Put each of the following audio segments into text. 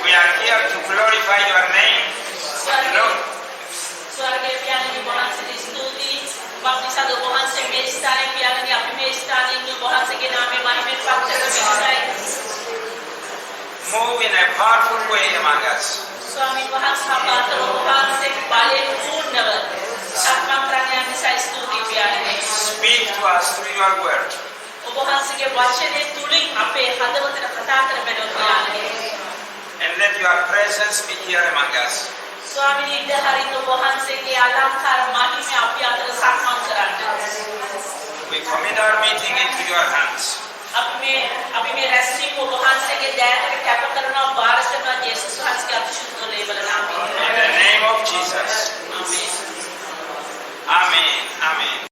We are here to glorify your name. Lord, ස්වර්ගයේ පියාණන් වහන්සේගේ ස්තුති බක්තිසද වහන්සේ මේ ස්ථානයේ පියාණන් අපි මේ ස්ථානයේ වහන්සේගේ නාමය මහිමෙන් පත් කරගන්නයි. move in a powerful way among us. ස්වාමීන් වහන්සේ අපට වහන්සේ බලයෙන් පූර්ණව සක්මන් කරන්න නිසා ස්තුති පියාණන්. Speak to us through your word. ඔබ වහන්සේගේ වචනේ තුලින් අපේ හදවතට කතා කරන්න පියාණන්. And let your presence be here among us. ස්වාමීන් ඉදහරින් ඔබ වහන්සේගේ අලංකාර මහිමය අපි අතර සක්මන් කරන්න. We commit our meeting into your hands. අපි මේ රැස්වීම ඔබ වහන්සේගේ දෑතට කැප කරනවා වාර කරනවා යේසුස් වහන්සේගේ අතිශුද්ධ ලේබල නාමයෙන්. In the name of Jesus. ආමේන්. Amen. Amen.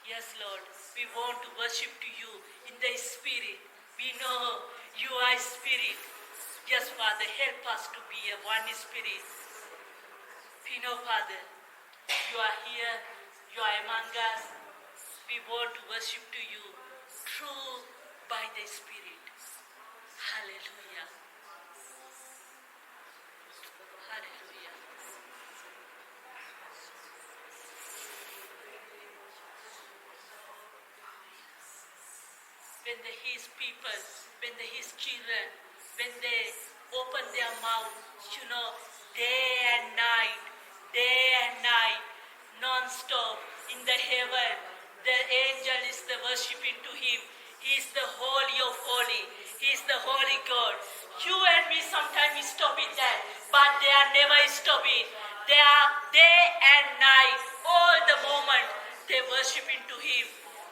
Yes, Lord, we want to worship to you in the Spirit. We know you are Spirit. Yes, Father, help us to be a one Spirit. We know, Father, you are here, you are among us. We want to worship to you true by the Spirit. Hallelujah. Hallelujah. When his people, when his children, when they open their mouth, day and night, non-stop, in the heaven, the angel is the worshiping to him. He is the holy of holy. He is the holy God. You and me sometimes stopping that, but they are never stopping. They are day and night, all the moment, they worshiping to him.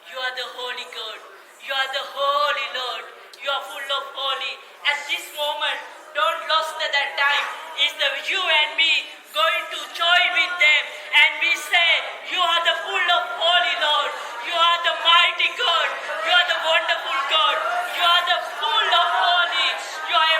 You are the holy God. You are the holy Lord. You are full of holy. At this moment, don't lose that time. Is the you and me going to join with them and we say, you are the full of holy Lord. You are the mighty God. You are the wonderful God. You are the full of holy. You are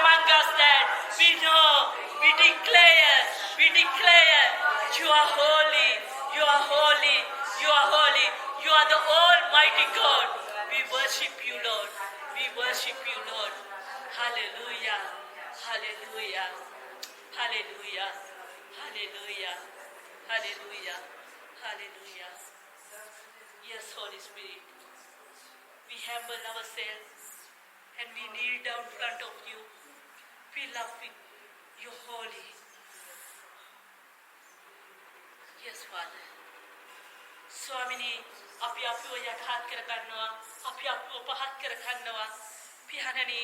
are holy. You are holy. You are holy. You are the Almighty God. We worship you, Lord. We worship you, Lord. Hallelujah. Hallelujah. Hallelujah. Hallelujah. Hallelujah. Hallelujah. Yes, Holy Spirit. We humble ourselves and we kneel down in front of you. We love you. You're holy. Yes, Father. ස්වාමිනී අපි අපිව යටහත් කර ගන්නවා අපි අපිව පහත් කර ගන්නවා පියාණනි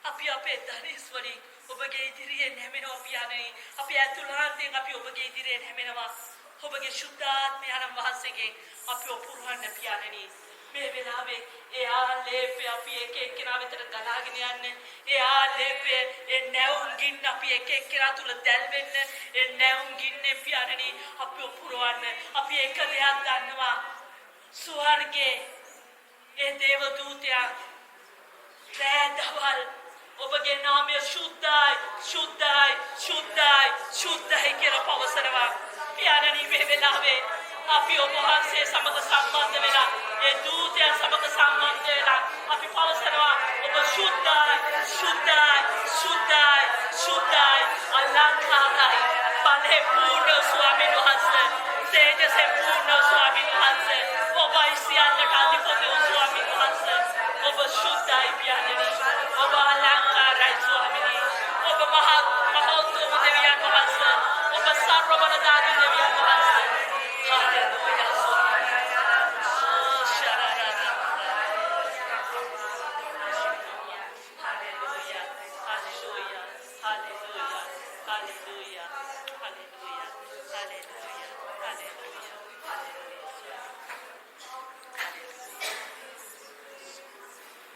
අපි අපේ ධනිස් වලින් ඔබගේ ඉදිරියේ නැමෙනවා පියාණනි අපි ඇතුළාන්තයෙන් අපි ඔබගේ ඉදිරියේ නැමෙනවා ඔබගේ ශුද්ධාත්මයන් වහන්සේගෙන් අපිව පුරවන්න පියාණනි මේ වෙලාවේ ඒ ආලේපය අපි එක එක්කෙනා වෙතට ගලාගෙන යන්න ඒ ආලේපය ඒ නැවුම් ගින්න අපි එක එක්කෙනා තුල දැල්වෙන්න ඒ නැවුම් ගින්නේ පියාණනි අපිව පුරවන්න අපි එක දෙයක් දන්නවා ස්වර්ගයේ ඒ දේව දූතයා රැදවල් ඔබගේ නාමය ශුද්ධයි ශුද්ධයි ශුද්ධයි ශුද්ධයි කියලා පවසනවා පියාණනි මේ වෙලාවේ අපි ඔබ වහන්සේ සමග සම්බන්ධ වෙලා ඒ දූතයා සමග සම්බන්ධ වෙලා අපි පවසනවා ඔබ ශුද්ධයි ශුද්ධයි ශුද්ධයි ශුද්ධයි අලංකාරයි පරිපූර්ණ ස්වාමීන් වහන්සේ තේජසේ පූර්ණ ස්වාමීන් වහන්සේ ඔබයි සියල්ලට අධිපති වූ ස්වාමීන් වහන්සේ ඔබ ශුද්ධයි පියාණනි ඔබ අලංකාරයි ස්වාමීනි ඔබ මහෝත්තම දෙවියන් වහන්සේ ඔබ සර්ව බලධාරී දෙවියන් වහන්සේ Hallelujah, Swami. Oh, Shararara. Hallelujah, hallelujah, hallelujah, hallelujah, hallelujah, hallelujah, hallelujah,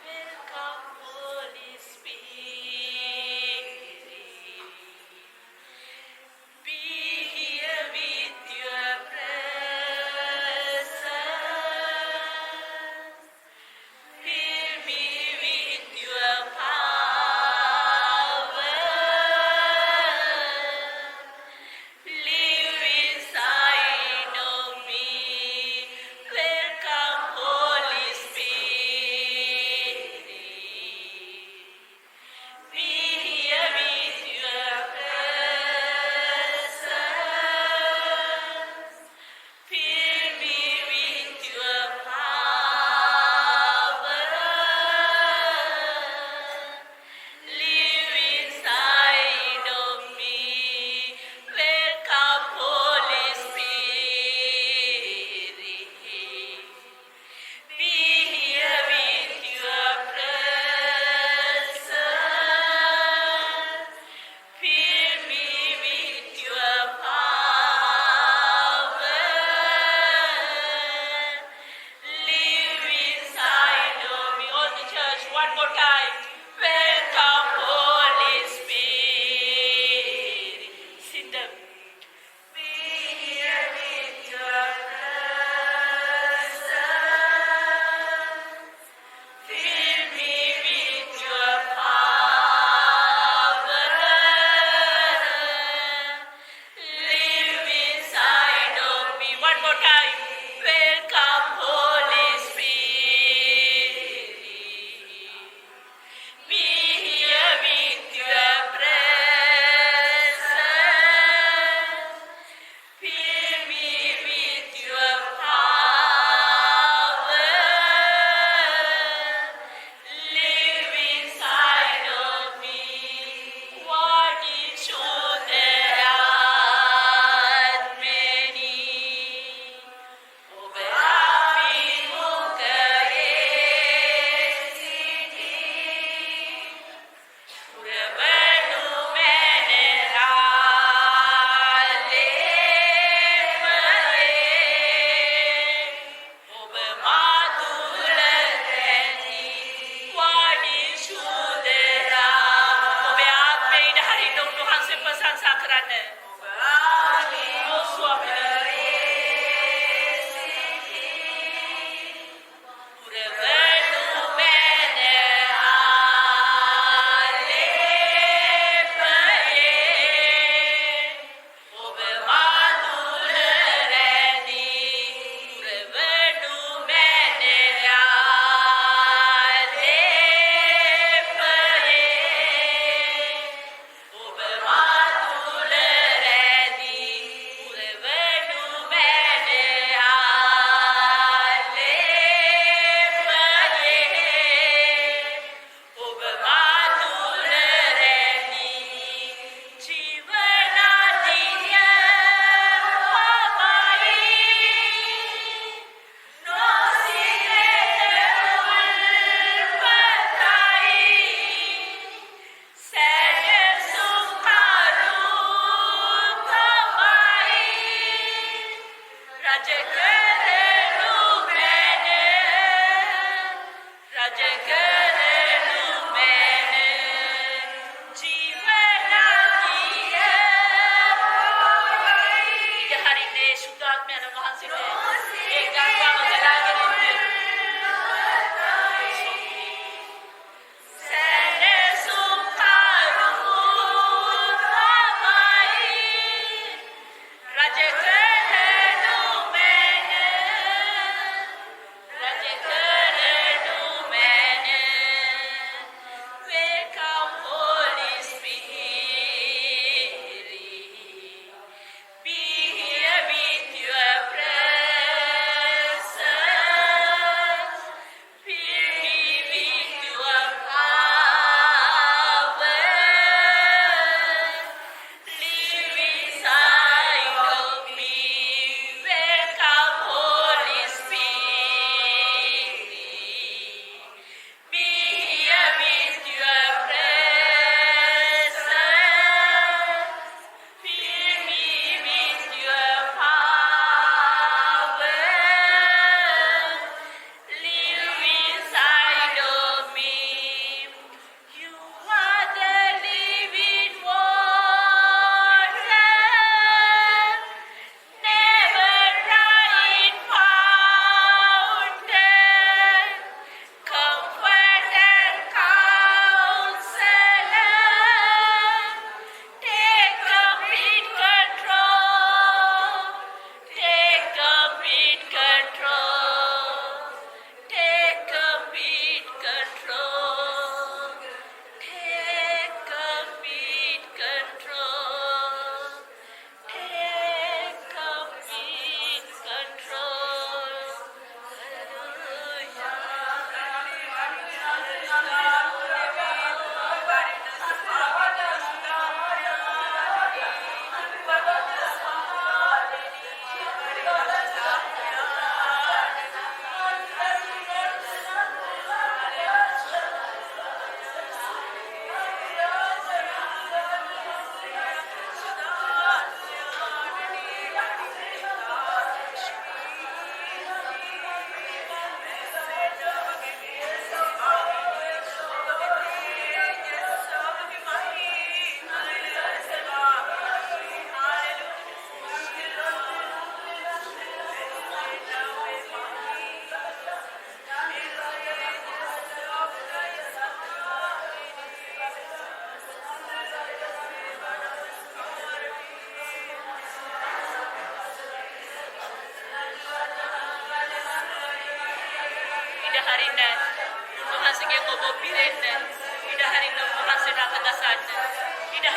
Welcome, Holy Spirit. Be here with your presence. Fill me with your power. Live inside of me. Welcome, Holy Spirit. Be here with your presence. Fill me with your power. Live inside of me. Welcome, Holy Spirit. Be here with your presence. Fill me with your power. Live inside of me. All the church, one more time. Welcome, Holy Spirit. Sit down. Be here with your presence. Fill me with your power. Live inside of me. One more time. Welcome, Holy Spirit. Be here with your presence. Fill me with your power. Live inside of me. What is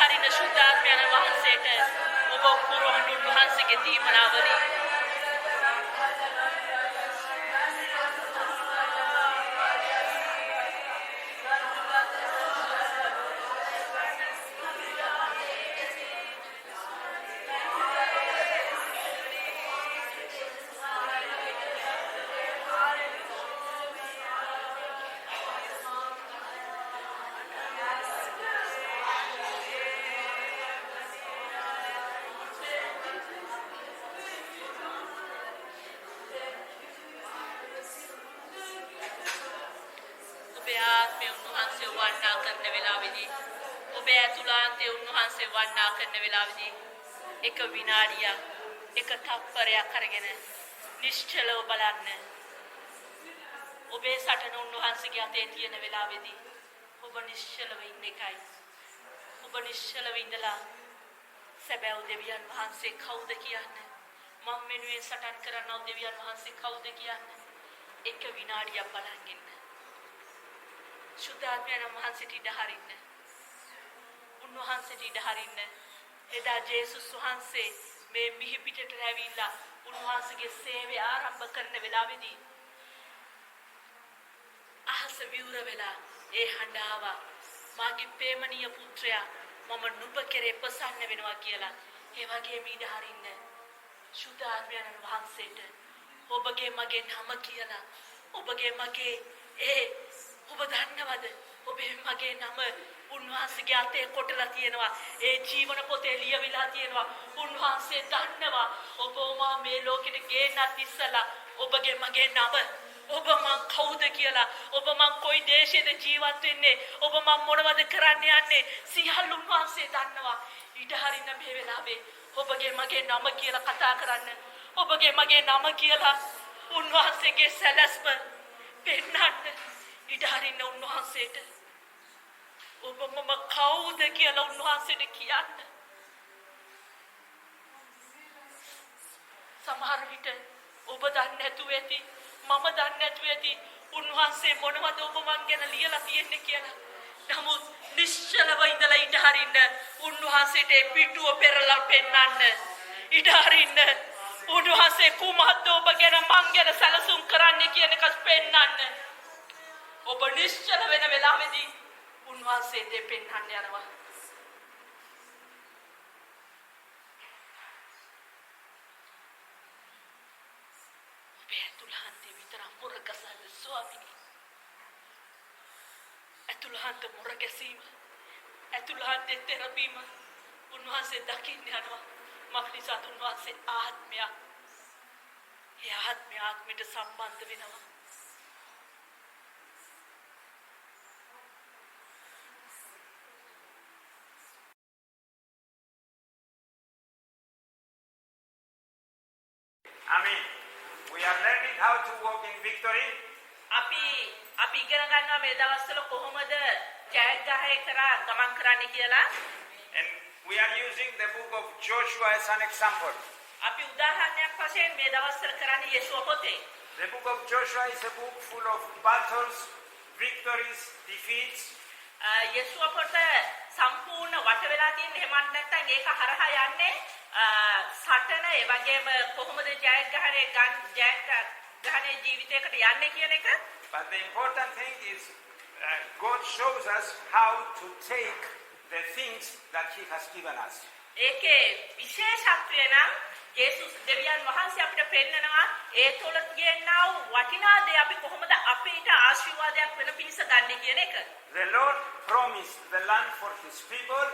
ඉඩහරින ශුද්ධාත්මයන් වහන්සේට ඔබ පුරවන්න උන්වහන්සේගේ දීමනාවලින් ඔබේ ආත්මය උන්වහන්සේ වන්නා කරන වෙලාවේදී ඔබේ ඇතුළාන්තය උන්වහන්සේ වන්නා කරන වෙලාවේදී එක විනාඩියක් එක තප්පරයක් අරගෙන නිශ්චලව බලන්න ඔබේ සටන උන්වහන්සේගේ අතේ තියෙන වෙලාවේදී ඔබ නිශ්චලව ඉන්න එකයි ඔබ නිශ්චලව ඉඳලා සැබෑ දෙවියන් වහන්සේ කවුද කියන්න මම මෙනුවෙන් සටන් කරන්නව දෙවියන් වහන්සේ කවුද කියන්න එක විනාඩියක් බලන් ඉන්න ශුද්ධාත්මයන් වහන්සේට ඉඩ හරින්න උන්වහන්සේට ඉඩ හරින්න එදා ජේසුස් වහන්සේ මේ මිහි පිටට ඇවිල්ලා උන්වහන්සේගේ සේවය ආරම්භ කරන වෙලාවේදී අහස විවුර වෙලා ඒ හඬ ආවා මාගේ ප්‍රේමණීය පුත්‍රයා මම නුඹ කෙරේ ප්‍රසන්න වෙනවා කියලා ඒ වගේම ඉඩ හරින්න ශුද්ධාත්මයන් වහන්සේට ඔබගේ මගේ නම කියලා ඔබගේ මගේ ඔබ දන්නවද ඔබේ මගේ නම උන්වහන්සේගේ අතේ කොටලා තියෙනවා ඒ ජීවන පොතේ ලියවිලා තියෙනවා උන්වහන්සේ දන්නවා ඔබ මා මේ ලෝකෙට ගේන්නත් ඉස්සලා ඔබගේ මගේ නම ඔබ මං කවුද කියලා ඔබ මං කොයි දේශයේද ජීවත් වෙන්නේ ඔබ මං මොනවද කරන්න යන්නේ සියල්ල උන්වහන්සේ දන්නවා ඊට හරින්න මේ වෙලාවේ ඔබගේ මගේ නම කියලා කතා කරන්න ඔබගේ මගේ නම කියලා උන්වහන්සේගේ සැලැස්ම පෙන්නන්න ඊට හරින්න උන්වහන්සේට ඔබ මම කවුද කියලා උන්වහන්සේට කියන්න සමහර විට ඔබ දන්නේ නැතුව ඇති මම දන්නේ නැතුව ඇති උන්වහන්සේ මොනවද ඔබ මං ගැන ලියලා තියෙන්නේ කියලා නමුත් නිශ්චලව ඉඳලා ඊට හරින්න උන්වහන්සේට පිටුව පෙරලා පෙන්නන්න ඊට හරින්න උන්වහන්සේ කුමක්ද ඔබ ගැන මං ගැන සැලසුම් කරන්නේ කියන එක පෙන්නන්න ඔබ නිශ්චල වෙන වෙලාවේදී උන්වහන්සේ දෙපෙන්නන්න යනවා ඔබේ ඇතුළාන්තේ විතර මුරගසන්න ස්වාමීනි ඇතුළාන්ත මුරගැසීම ඇතුළාන්තේ තෙරපීම උන්වහන්සේ දකින්න යනවා මක්නිසාත් උන්වහන්සේ ආත්මයක් ඒ ආත්මයට සම්බන්ධ වෙනවා Amen. We are learning how to walk in victory. අපි ඉගෙන ගන්නවා මේ දවස්වල කොහොමද ජයග්‍රහණය කරා ගමන් කරන්න කියලා. And we are using the book of Joshua as an example. අපි උදාහරණයක් වශයෙන් මේ දවස්වල කරන්නේ යේසුව පොතේ. The book of Joshua is a book full of battles, victories, defeats. යේසුව පොත සම්පූර්ණ වට වෙලා තියෙන හැමත් නැත්නම් ඒක හරහා යන්නේ සටන ඒ වගේම කොහොමද ජයග්‍රහණය ජීවිතයකට යන්නේ කියන එක. But the important thing is God shows us how to take the things that he has given us. ඒකේ විශේෂත්වය නම් යේසුස් දෙවියන් වහන්සේ අපිට පෙන්නනවා ඒ තුළ තියෙනා වූ වටිනා දේ අපි කොහොමද අපිට ආශිර්වාදයක් වෙන පිණිස ගන්න කියන එක. The Lord promised the land for his people.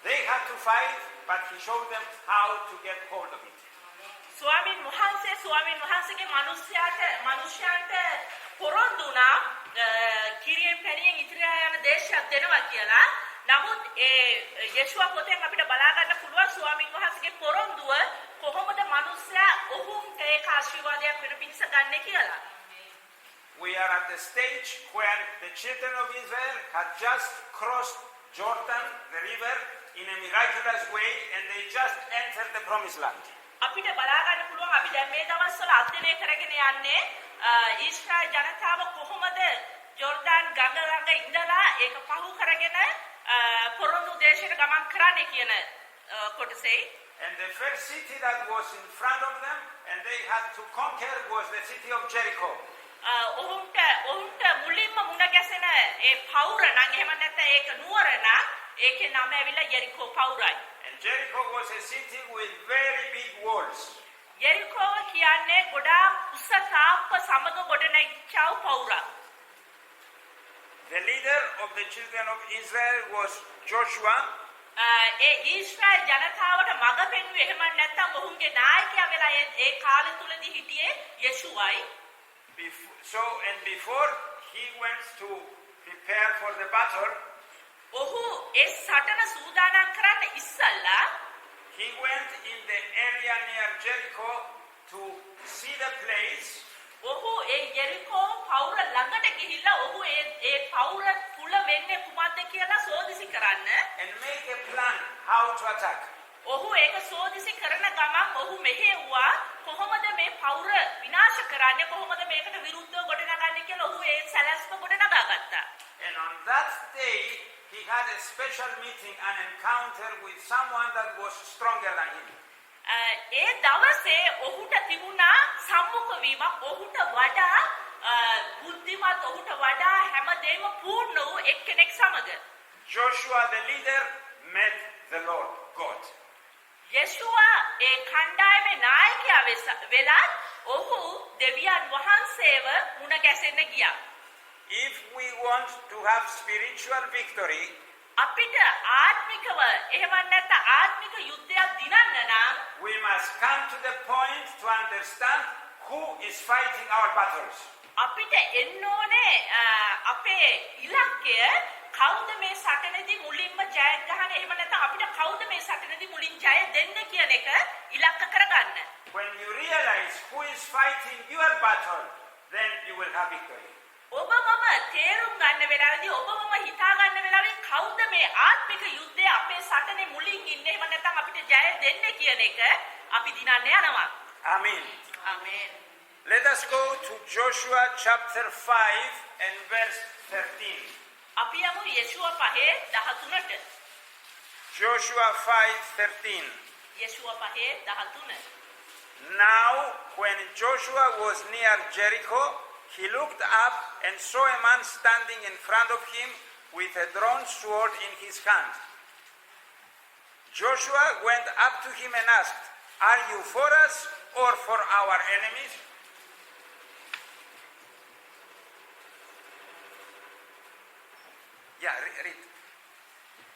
They had to fight, but he showed them how to get hold of it. ස්වාමීන් වහන්සේගේ මනුෂ්‍යයන්ට පොරොන්දු වුණා කිරියෙන් පැණියෙන් ඉතිරිලා යන දේශයක් දෙනවා කියලා. නමුත් ඒ යේසුව පොතෙන් අපිට බලා ගන්න පුළුවන් ස්වාමීන් වහන්සේගේ පොරොන්දුව කොහොමද මනුස්සයා ඔහුන්ට ඒක ආශිර්වාදයක් වෙන පිණිස ගන්න කියලා. We are at the stage where the children of Israel had just crossed Jordan, the river, in a miraculous way, and they just entered the promised land. අපිට බලා ගන්න පුළුවන් අපි දැන් මේ දවස්වල අධ්‍යයනය කරගෙන යන්නේ ඊශ්‍රායල් ජනතාව කොහොමද ජෝර්ඩාන් ගඟ ළඟ ඉඳලා ඒක පහු කරගෙන පොරොන්දු උද්දේශයට ගමන් කරන්නේ කියන කොටසේ And the first city that was in front of them and they had to conquer was the city of Jericho. ඔවුන්ට මුලින්ම මුණ ගැසෙන ඒ පවුර නම් එහෙම නැත්නම් ඒක නුවර නම් ඒකේ නම ඇවිල්ලා යෙරිකෝ පවුරයි. And Jericho was a city with very big walls. යෙරිකෝ කියන්නේ ගොඩාක් උස තාප්ප සමග ගොඩනැගිච්චව පවුරක්. The leader of the children of Israel was Joshua. ඒ ඊශ්‍රායල් ජනතාවට මඟ පෙන්වුවේ එහෙම නැත්නම් ඔවුන්ගේ නායකයා වෙලා ඒ කාලය තුලදී හිටියේ යේෂුවයි. Before he went to prepare for the battle, ඔහු ඒ සටන සූදානම් කරන්න ඉස්සල්ලා he went in the area near Jericho to see the place. ඔහු ඒ යෙරිකෝ පවුර ළඟට ගිහිල්ලා ඔහු ඒ පවුර තුල වෙන්නේ කුමක්ද කියලා සෝදිසි කරන්න And make a plan how to attack. ඔහු ඒක සෝදිසි කරන ගමන් ඔහු මෙහෙව්වා කොහොමද මේ පවුර විනාශ කරන්නේ කොහොමද මේකට විරුද්ධව ගොඩනගන්නේ කියලා ඔහු ඒ සැලැස්ම ගොඩනගා ගත්තා. And on that day he had a special meeting, an encounter with someone that was stronger than him. ඒ දවසේ ඔහුට තිබුණා සම්මුඛ වීමක් ඔහුට වඩා බුද්ධිමත් ඔහුට වඩා හැමදේම පූර්ණ වූ එක්කෙනෙක් සමග. Joshua the leader met the Lord God. යේෂුවා ඒ කණ්ඩායමේ නායකයා වෙලා ඔහු දෙවියන් වහන්සේව මුණ ගැසෙන්න ගියා. If we want to have spiritual victory, අපිට ආත්මිකව එහෙම නැත්නම් ආත්මික යුද්ධයක් දිනන්න නම් we must come to the point to understand who is fighting our battles. අපිට එන්න ඕනේ අපේ ඉලක්කය කවුද මේ සටනේදී මුලින්ම ජයග්‍රහණ එහෙම නැත්නම් අපිට කවුද මේ සටනේදී මුලින් ජය දෙන්න කියන එක ඉලක්ක කරගන්න. When you realize who is fighting your battle, then you will have victory. ඔබමම තේරුම් ගන්න වෙලාවේදී ඔබමම හිතා ගන්න වෙලාවේ කවුද මේ ආත්මික යුද්ධයේ අපේ සටනේ මුලින් ඉන්නේ එහෙම නැත්නම් අපිට ජය දෙන්නේ කියන එක අපි දිනන්න යනවා. Amen. Amen. Let us go to Joshua chapter 5 and verse 13. අපි යමු යේෂුවා 5:13ට. Joshua 5:13. යේෂුවා 5:13. Now when Joshua was near Jericho, he looked up and saw a man standing in front of him with a drawn sword in his hand. Joshua went up to him and asked, "Are you for us or for our enemies?" Yeah, read.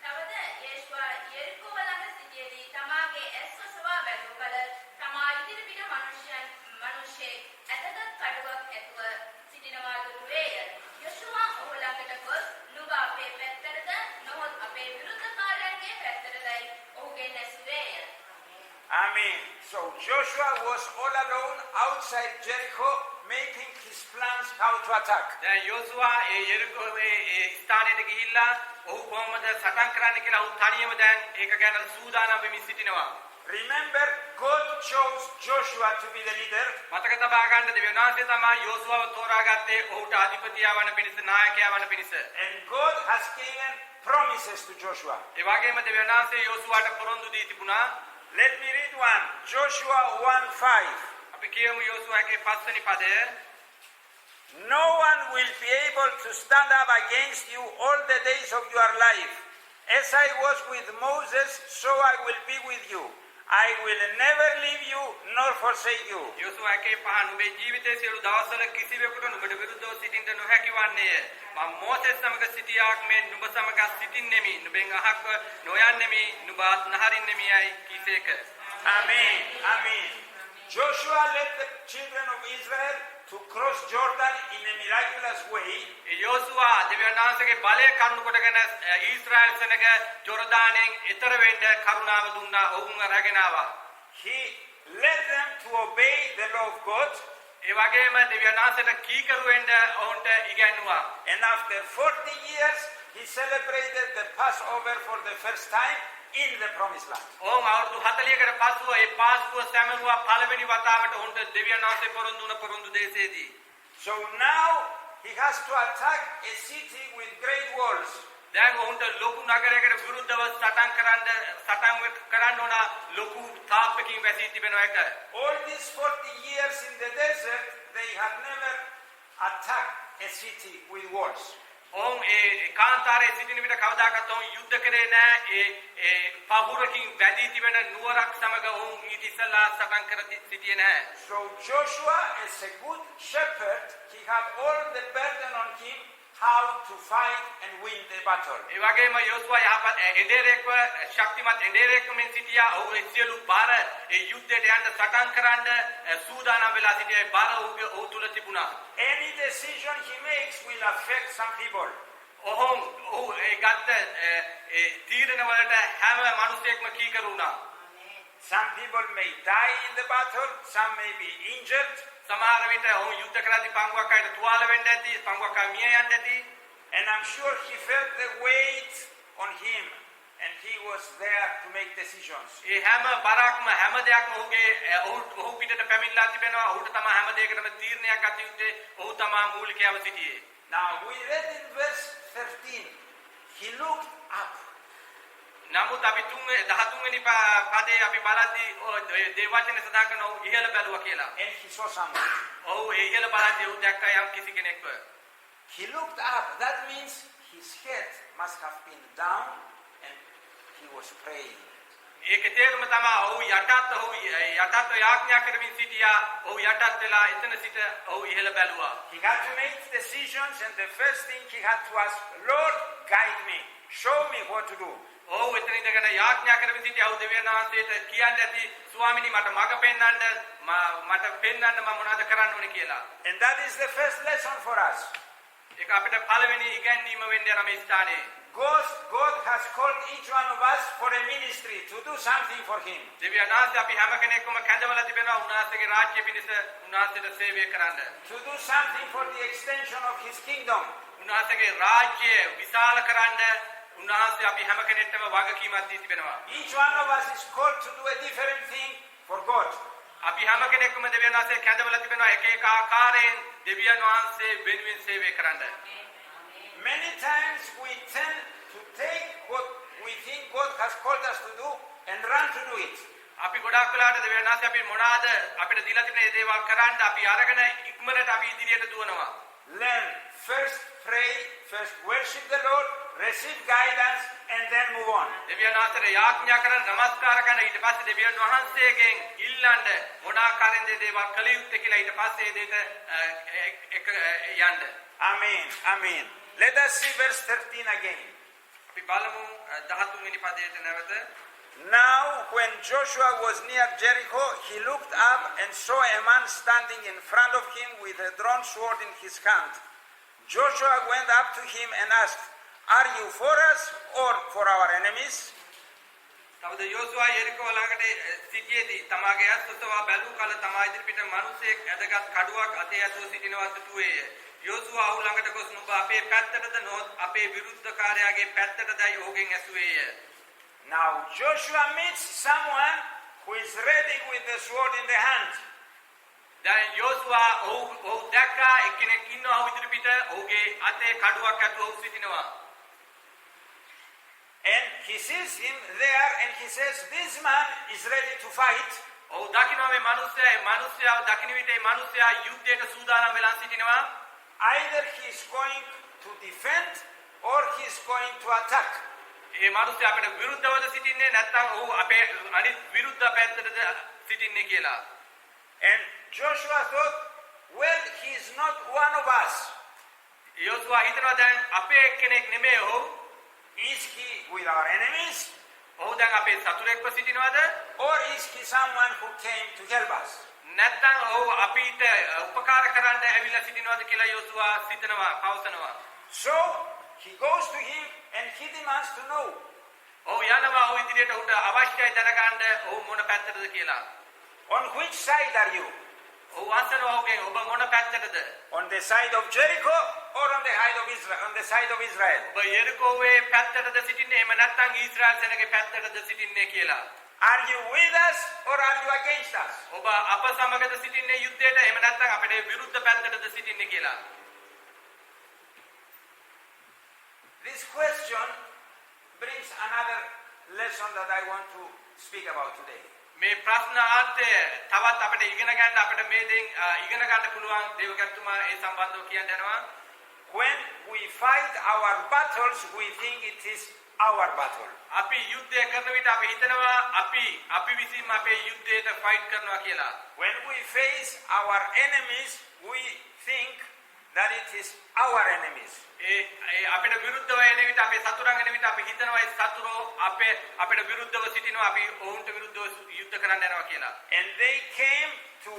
තවද යේෂුවා යෙරිකෝ ළඟ සිටියේදී තමාගේ ඇස් ඔසවා බැලූ කල තමා ඉදිරි පිට මිනිසෙක් ඇතගත් කඩුවක් ඇතුව සිටිනවා දුටුවේය. යේෂුවා ඔහු ළඟට ගොස් නුඹ අපේ පැත්තටද නොහොත් අපේ විරුද්ධකාරයන්ගේ පැත්තටදයි ඔහුගෙන් ඇසුවේය. Amen. So Joshua was all alone outside Jericho making his plans how to attack. දැන් යෝසුවා ඒ යෙරිකෝවේ ඒ ස්ථානයට ගිහිල්ලා ඔහු කොහොමද සටන් කරන්න කියලා ඔහු තනියම දැන් ඒක ගැන සූදානම් වෙමින් සිටිනවා. Remember, God chose Joshua to be the leader. මතක තබා ගන්න දෙවියන් වහන්සේ තමයි යෝසුවාව තෝරාගත්තේ ඔහුට අධිපතියා වන පිණිස නායකයා වන පිණිස. And God has given promises to Joshua. ඒ වගේම දෙවියන් වහන්සේ යෝසුවාට පොරොන්දු දී තිබුණා. Let me read one. Joshua 1:5. අපි කියමු යෝසුවාගේ 5 වෙනි පදය. No one will be able to stand up against you all the days of your life. As I was with Moses, so I will be with you. I will never leave you nor forsake you. යෝසුවාගේ 5 නුඹේ ජීවිතයේ සියලු දවස්වල කිසිවෙකුට නුඹට විරුද්ධව සිටින්න නොහැකි වන්නේය. මම මෝසෙස් සමග සිටියාක් මෙන් නුඹ සමග සිටින්නෙමි. නුඹෙන් අහක් නොයන්නෙමි. නුඹ අත්නහරින්නෙමි යයි කීසේක. Amen. Amen. Joshua led the children of Israel to cross Jordan in a miraculous way. යෝසුවා දෙවියන් වහන්සේගේ බලය කරුණු කොටගෙන ඊශ්‍රායල් සෙනග ජෝර්දානයෙන් එතර වෙන්න කරුණාව දුන්නා. ඔවුන් රැගෙන ආවා. He led them to obey the law of God. ඒ වගේම දෙවියන් වහන්සේට කීකරු වෙන්න ඔවුන්ට ඉගැන්නුවා. And after 40 years, he celebrated the Passover for the first time in the promised land. ඔවුන් අවුරුදු 40කට පසුව ඒ පාස්කුව සැමරුවා පළවෙනි වතාවට ඔවුන්ට දෙවියන් වහන්සේ පොරොන්දු වුණ පොරොන්දු දේශයේදී. So now he has to attack a city with great walls. දැන් ඔවුන්ට ලොකු නගරයකට විරුද්ධව සටන් කරන්න ඕන ලොකු තාප්පකින් වැසී තිබෙනවා එක. All these 40 years in the desert, they have never attacked a city with walls. ඔවුන් ඒ කාන්තාරයේ සිටින විට කවදාකවත් ඔවුන් යුද්ධ කරේ නැහැ. ඒ පහුරකින් වැදී තිබෙන නුවරක් සමග ඔවුන් ඊට ඉස්සලා සටන් කර සිටියේ නැහැ. So Joshua, as a good shepherd, he had all the burden on him how to fight and win the battle. ඒ වගේම යෝසුවා යහපත් එඬේරෙක්ව ශක්තිමත් එඬේරෙක්ව මෙන් සිටියා. ඔහු ඒ සියලු බාර ඒ යුද්ධයට යන්න සටන් කරන්න සූදානම් වෙලා සිටියේ. බාර ඔහු තුල තිබුණා. Any decision he makes will affect some people. ඔහු ඒ ගත්ත ඒ තීරණ වලට හැම මිනිසෙක්ම කීකරු වුණා. Some people may die in the battle, some may be injured. සමහර විට ඔහු යුද්ධ කරද්දී පංගුවක් අයට තුවාල වෙන්න ඇති, පංගුවක් අය මිය යන්න ඇති. And I'm sure he felt the weight on him and he was there to make decisions. ඒ හැම බරක්ම හැම දෙයක්ම ඔහු පිටට පැමිණලා තිබෙනවා. ඔහුට තමයි හැම දෙයකටම තීරණයක් ගත යුත්තේ. ඔහු තමයි මූලිකයව සිටියේ. Now we read in verse 13, he looked up. නමුත් අපි 13 වෙනි පදේ අපි බලද්දී දේවවචනේ සඳහන් කරන ඔහු ඉහළ බැලුවා කියලා. And he saw someone. ඔහු ඒ ඉහළ බලද්දී ඔහු දැක්කා යම් කිසි කෙනෙක්ව. He looked up. That means his head must have been down and he was praying. ඒක තේරුම තමයි ඔහු යටත් යාඥා කරමින් සිටියා. ඔහු යටත් වෙලා එතන සිට ඔහු ඉහළ බැලුවා. He had to make decisions and the first thing he had to ask, Lord, guide me. Show me what to do. ඔහු එතන ඉඳගෙන යාඥා කරමින් සිටියා. ඔහු දෙවියන් වහන්සේට කියන්න ඇති ස්වාමිනී මට මඟ පෙන්වන්න මට පෙන්වන්න මම මොනවද කරන්න ඕනේ කියලා. And that is the first lesson for us. ඒක අපිට පළවෙනි ඉගැන්වීම වෙන්න යන මේ ස්ථානයේ. God has called each one of us for a ministry to do something for him. දෙවියන් වහන්සේ අපි හැම කෙනෙක්ම කැඳවලා තිබෙනවා උන්වහන්සේගේ රාජ්‍ය පිණිස උන්වහන්සේට සේවය කරන්න. To do something for the extension of his kingdom. උන්වහන්සේගේ රාජ්‍ය විශාල කරන්න උන්වහන්සේ අපි හැම කෙනෙක්ටම වගකීමක් දී තිබෙනවා. Each one of us is called to do a different thing for God. අපි හැම කෙනෙක්ම දෙවියන් වහන්සේ කැඳවලා තිබෙනවා එක එක ආකාරයෙන් දෙවියන් වහන්සේ වෙනුවෙන් සේවය කරන්න. Many times we tend to take what we think God has called us to do and run to do it. අපි ගොඩාක් වෙලාවට දෙවියන් වහන්සේ අපි මොනවාද අපිට දීලා තිබෙන මේ දේවල් කරන්න අපි අරගෙන ඉක්මනට අපි ඉදිරියට දුවනවා. Learn, first pray, first worship the Lord, receive guidance and then move on. දෙවියන් වහන්සේට යාඥා කරන නමස්කාර කරන ඊට පස්සේ දෙවියන් වහන්සේගෙන් ඉල්ලන්න මොන ආකාරයෙන්ද දේවල් කළ යුත්තේ කියලා ඊට පස්සේ ඒ දෙයට යන්න. Amen. Amen. Let us see verse 13 again. අපි බලමු 13 වෙනි පදයට නැවත. Now when Joshua was near Jericho, he looked up and saw a man standing in front of him with a drawn sword in his hand. Joshua went up to him and asked, "Are you for us or for our enemies?" තවද යෝසුවා යෙරිකෝ ළඟට සිටියේදී තමාගේ අස්වසවා බැලූ කල තමා ඉදිරිපිට මිනිසෙක් ඇදගත් කඩුවක් අතේ ඇතුව සිටිනවා සිටුවේය. යෝසුවා ඔහු ළඟට ගොස් නුඹ අපේ පැත්තටද නොත් අපේ විරුද්ධකාරයාගේ පැත්තටදයි ඔහුගෙන් ඇසුවේය. Now Joshua meets someone who is ready with the sword in the hand. දැන් යෝසුවා ඔහු දැක්කා එක්කෙනෙක් ඉන්නවා ඔහු ඉදිරිපිට ඔහුගේ අතේ කඩුවක් ඇතුව ඔහු සිටිනවා. And he sees him there and he says, "This man is ready to fight." ඔහු දකිනවා මේ මිනිසයාව දකින විට මේ මිනිසයා යුද්ධයට සූදානම් වෙලා සිටිනවා. Either he is going to defend or he is going to attack. මේ මිනිසයා අපිට විරුද්ධවද සිටින්නේ නැත්නම් ඔහු අපේ අනිත් විරුද්ධ පැත්තටද සිටින්නේ කියලා. And Joshua thought, well, he is not one of us. යෝසුවා හිතනවා දැන් අපේ කෙනෙක් නෙමෙයි ඔහු. Is he with our enemies? ඔහු දැන් අපේ සතුරෙක්ව සිටිනවද? Or is he someone who came to help us? නැත්නම් ඔහු අපිට උපකාර කරන්න ඇවිල්ලා සිටිනවද කියලා යෝසුවා සිතනවා පවසනවා. So he goes to him and he demands to know. ඔහු යනවා ඔහු ඉදිරියට උට අවශ්‍යයි දැනගන්න ඔහු මොන පැත්තටද කියලා. On which side are you? ඔහු අසනවා ඔහුගෙන් ඔබ මොන පැත්තටද? On the side of Jericho or on the side of Israel? On the side of Israel. ඔබ යෙරිකෝවේ පැත්තටද සිටින්නේ එහෙම නැත්නම් ඊශ්‍රායල් සෙනගේ පැත්තටද සිටින්නේ කියලා. Are you with us or are you against us? ඔබ අප සමගද සිටින්නේ යුද්ධයට එහෙම නැත්නම් අපේ විරුද්ධ පැත්තටද සිටින්නේ කියලා. This This question brings another lesson that I want to speak about today. මේ ප්‍රශ්නාර්ථය තවත් අපිට ඉගෙන ගන්න අපිට මේ දෙයින් ඉගෙන ගන්න පුළුවන් දේවගත්තුමා ඒ සම්බන්ධව කියන්න යනවා. When we fight our battles, we think it is our battle. අපි යුද්ධය කරන විට අපි හිතනවා අපි විසින්ම අපේ යුද්ධයට ෆයිට් කරනවා කියලා. When we face our enemies, we think that it is our enemies. අපිට විරුද්ධව එන විට අපේ සතුරන් එන විට අපි හිතනවා ඒ සතුරෝ අපිට විරුද්ධව සිටිනවා අපි ඔවුන්ට විරුද්ධව යුද්ධ කරන්න යනවා කියලා. And they came to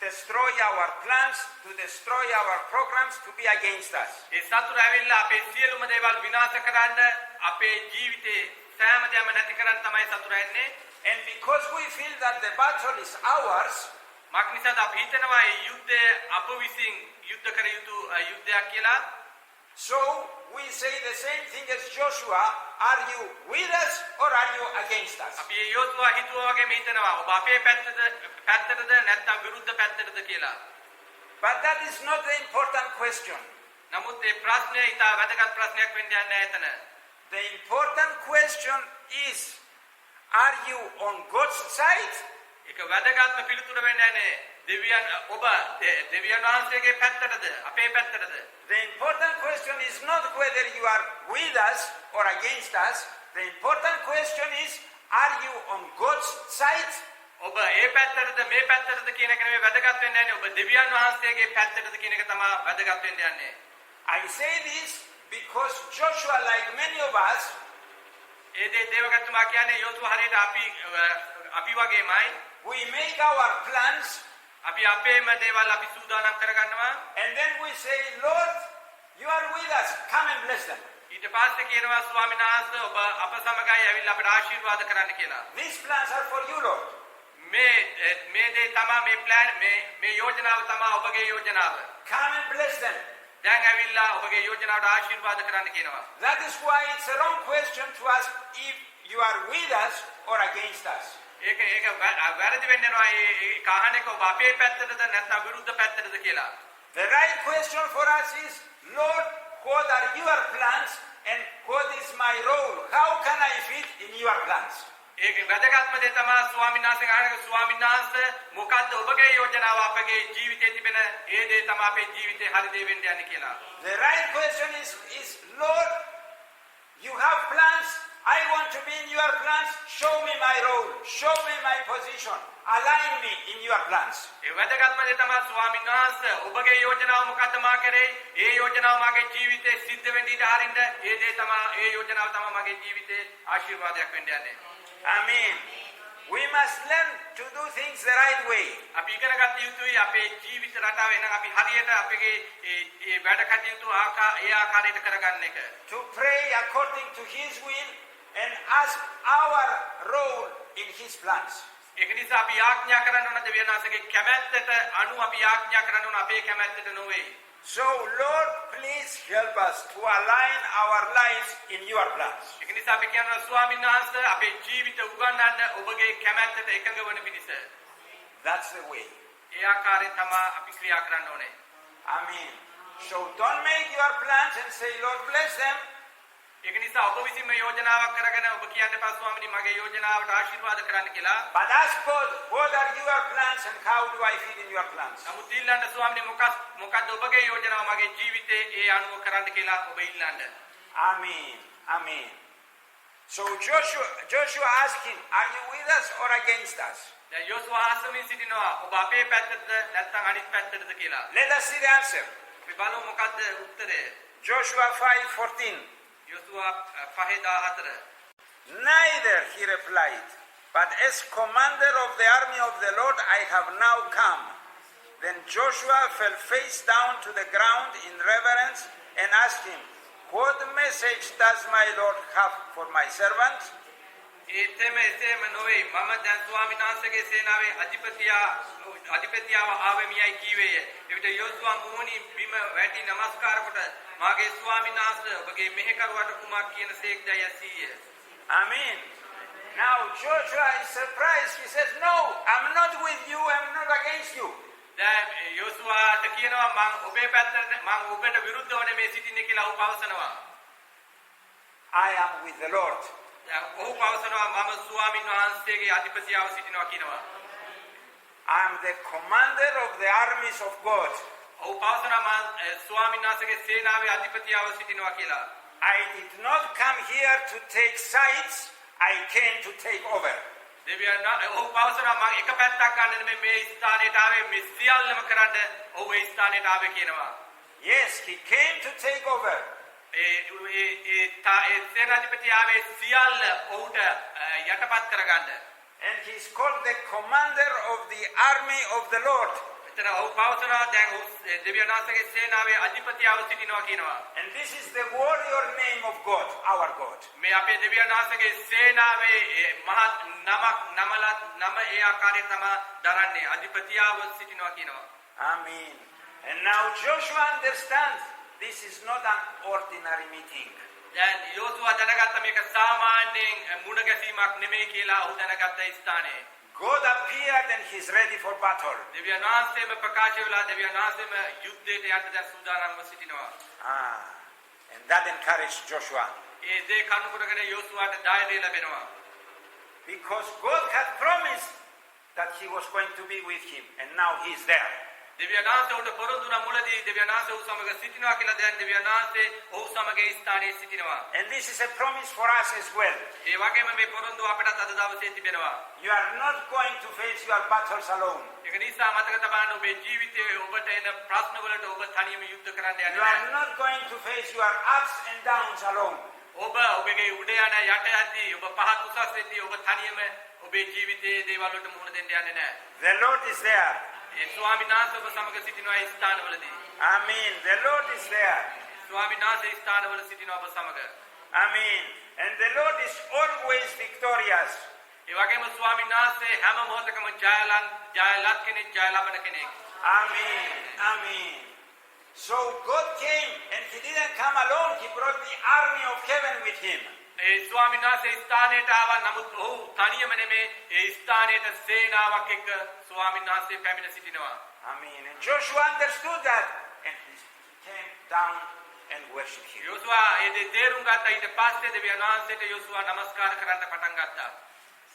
destroy our plans, to destroy our programs, to be against us. ඒ සතුරු ඇවිල්ලා අපේ සියලුම දේවල් විනාශ කරන්න අපේ ජීවිතේ සෑම දෙයක්ම නැති කරන්න තමයි සතුරු එන්නේ. And because we feel that the battle is ours, මක්නිසාද අපි හිතනවා මේ යුද්ධය අප විසින් යුද්ධ කර යුතු යුද්ධයක් කියලා. so we say the same thing as Joshua, are you with us or are you against us? අපි යෝසුවා හිතුවා වගේම හිතනවා ඔබ අපේ පැත්තටද නැත්නම් විරුද්ධ පැත්තටද කියලා. But that is not the important question. නමුත් මේ ප්‍රශ්නය ඉතා වැදගත් ප්‍රශ්නයක් වෙන්න යන්නේ එතන. The important question is, are you on God's side? ඒක වැදගත්ම පිළිතුර වෙන්න යන්නේ ඔබ දෙවියන් වහන්සේගේ පැත්තටද අපේ පැත්තටද? The important question is not whether you are with us or against us. The important question is, are you on God's side? ඔබ ඒ පැත්තටද මේ පැත්තටද කියන එක නෙමෙයි වැදගත් වෙන්න යන්නේ ඔබ දෙවියන් වහන්සේගේ පැත්තටද කියන එක තමයි වැදගත් වෙන්න යන්නේ. I say this because Joshua, like many of us, ඒ දේවගත්තුමා කියන්නේ යෝසුවා හරියට අපි වගේමයි. we make our plans අපි අපේම දේවල් අපි සූදානම් කරගන්නවා. and then we say, Lord, you are with us, come and bless them. ඊට පස්සේ කියනවා ස්වාමීන් වහන්සේ ඔබ අප සමගයි ඇවිල්ලා අපට ආශිර්වාද කරන්න කියලා. These plans are for you, Lord. මේ දේ තමයි මේ ප්ලෑන් මේ යෝජනාව තමයි ඔබගේ යෝජනාව. Come and bless them. දැන් ඇවිල්ලා ඔබගේ යෝජනාවට ආශිර්වාද කරන්න කියනවා. That is why it's a wrong question to ask if you are with us or against us. ඒක වැරදි වෙන්න යනවා ඒ කහණේක ඔබ අපේ පැත්තටද නැත්නම් විරුද්ධ පැත්තටද කියලා. The right question for us is, Lord, what are your plans and what is my role? How can I fit in your plans? ඒක වැදගත්ම දේ තමයි ස්වාමීන් වහන්සේ අහන්නේ ස්වාමීන් වහන්සේ මොකද්ද ඔබගේ යෝජනාව අපගේ ජීවිතයේ තිබෙන ඒ දේ තමයි අපේ ජීවිතේ හරි දේ වෙන්න යන්නේ කියලා. The right question is Lord, you have plans. I want to be in your plans. Show me my role. Show me my position. Align me in your plans. ඒ වැදගත්ම දේ තමයි ස්වාමීන් වහන්සේ ඔබගේ යෝජනාව මොකද්ද මා කරේ? ඒ යෝජනාව මගේ ජීවිතේ සිද්ධ වෙන්න ඉඩ හරින්න ඒ දේ තමයි ඒ යෝජනාව තමයි මගේ ජීවිතේ ආශිර්වාදයක් වෙන්න යන්නේ. Amen. We must learn to do things the right way. අපි ඉගෙන ගන්න යුතුයි අපේ ජීවිත රටාව එනම් අපි හරියට අපගේ ඒ වැඩ කටයුතු ඒ ආකාරයට කරගන්න එක. To pray according to His will and ask our role in His plans. ඒක නිසා අපි ආඥා කරන්න ඕන දෙවියන් වහන්සේගේ කැමැත්තට අනුව අපි ආඥා කරන්න ඕන අපේ කැමැත්තට නොවේ. So Lord, please help us to align our lives in your plans. ඒක නිසා අපි කියනවා ස්වාමීන් වහන්සේ අපේ ජීවිත උගන්වන්න ඔබගේ කැමැත්තට එකඟ වන පිණිස. That's the way. ඒ ආකාරයෙන් තමයි අපි ක්‍රියා කරන්න ඕනේ. Amen. So don't make your plans and say, Lord, bless them. ඒක නිසා ඔබ විසින්ම යෝජනාවක් කරගෙන ඔබ කියන්න එපා ස්වාමීනි මගේ යෝජනාවට ආශිර්වාද කරන්න කියලා. But ask God, what are your plans and how do I fit in your plans? නමුත් ඉල්ලන්න ස්වාමීනි මොකක්ද ඔබගේ යෝජනාව මගේ ජීවිතේ ඒ අනුව කරන්න කියලා ඔබ ඉල්ලන්න. Amen. Amen. So Joshua asked him, are you with us or against us? දැන් යෝසුවා ආසමින් සිටිනවා ඔබ අපේ පැත්තටද නැත්නම් අනිත් පැත්තටද කියලා. Let us see the answer. අපි බලමු මොකක්ද උත්තරය. Joshua 5:14. යෝසුවා 5:14. Neither, he replied, but as commander of the army of the Lord I have now come. Then Joshua fell face down to the ground in reverence and asked him, what message does my Lord have for my servant? එතෙම නොවේ මම දැන් ස්වාමීන් වහන්සේගේ සේනාවේ අධිපතියව ආවෙමියයි කීවේය. එවිට යෝසුවා මුහුණින් බිම වැටි නමස්කාර කොට මාගේ ස්වාමීන් වහන්සේ ඔබගේ මෙහෙකරුවට කුමක් කියන සේක්දයි ඇසීය. Amen. Now Joshua is surprised. He says, no, I'm not with you, I'm not against you. දැන් යෝසුවාට කියනවා මම ඔබේ පැත්තට මම ඔබට විරුද්ධව නෙමෙයි සිටින්නේ කියලා ඔහු පවසනවා. I am with the Lord. ඔහු පවසනවා මම ස්වාමීන් වහන්සේගේ අධිපතියව සිටිනවා කියනවා. I am the commander of the armies of God. ඔහු පවසනවා මම ස්වාමීන් වහන්සේගේ සේනාවේ අධිපතියව සිටිනවා කියලා. I did not come here to take sides. I came to take over. දෙවියන් ඔහු පවසනවා මම එක පැත්තක් ගන්න නෙමෙයි මේ ස්ථානයට ආවේ මේ සියල්ලම කරන්න ඔහු ඒ ස්ථානයට ආවේ කියනවා. Yes, he came to take over. සේනාධිපති ආවේ සියල්ල ඔහුට යටපත් කරගන්න. And he's called the commander of the army of the Lord. එතන ඔහු පවසනවා දැන් දෙවියන් වහන්සේගේ සේනාවේ අධිපතියව සිටිනවා කියනවා. And this is the warrior name of God, our God. මේ අපේ දෙවියන් වහන්සේගේ සේනාවේ මහත් නම ඒ ආකාරයෙන් තමයි දරන්නේ අධිපතියව සිටිනවා කියනවා. Amen. And now Joshua understands this is not an ordinary meeting. දැන් යෝසුවා දැනගත්ත මේක සාමාන්‍යයෙන් මුණ ගැසීමක් නෙමෙයි කියලා ඔහු දැනගත්ත ස්ථානයේ. God appeared and he's ready for battle. දෙවියන් වහන්සේම ප්‍රකාශ වෙලා දෙවියන් වහන්සේම යුද්ධයට යන්න දැන් සූදානම්ව සිටිනවා. And that encouraged Joshua. ඒ දේ කණු කරගෙන යෝසුවාට ධෛර්යය ලැබෙනවා. Because God had promised that he was going to be with him, and now he's there. දෙවියන් වහන්සේ උට පොරොන්දුන මුලදී දෙවියන් වහන්සේ ඔහු සමග සිටිනවා කියලා දැන් දෙවියන් වහන්සේ ඔහු සමග ඒ ස්ථානයේ සිටිනවා. And this is a promise for us as well. ඒ වගේම මේ පොරොන්දුව අපටත් අද දවසේ තිබෙනවා. You are not going to face your battles alone. ඒක නිසා මතක තබන්න ඔබේ ජීවිතයේ ඔබට එන ප්‍රශ්න වලට ඔබ තනියම යුද්ධ කරන්න යන්නේ You are නැහැ. not going to face your ups and downs alone. ඔබ ඔබගේ උඩ යන යට යද්දී ඔබ පහත් උසස් වෙද්දී ඔබ තනියම ඔබේ ජීවිතයේ දේවල් වලට මුහුණ දෙන්න යන්නේ නැහැ. The Lord is there. ඒ ස්වාමීන් වහන්සේ ඔබ සමග සිටිනවා ඒ ස්ථානවලදී. Amen. The Lord is there. ස්වාමීන් වහන්සේ ස්ථානවල සිටිනවා ඔබ සමග. Amen. And the Lord is always victorious. ඒ වගේම ස්වාමීන් වහන්සේ හැම මොහොතකම ජයලත් කෙනෙක් ජය ලබන කෙනෙක්. Amen. Amen. So God came and he didn't come alone. He brought the army of heaven with him. ඒ ස්වාමීන් වහන්සේ ස්ථානයට ආවා නමුත් ඔහු තනියම නෙමේ ඒ ස්ථානයට සේනාවක් එක්ක ස්වාමීන් වහන්සේ පැමිණ සිටිනවා. Amen. And Joshua understood that and he came down and worshipped him. යෝසුවා ඒ දේ තේරුම් ගත්තා. ඊට පස්සේ දෙවියන් වහන්සේට යෝසුවා නමස්කාර කරන්න පටන් ගත්තා.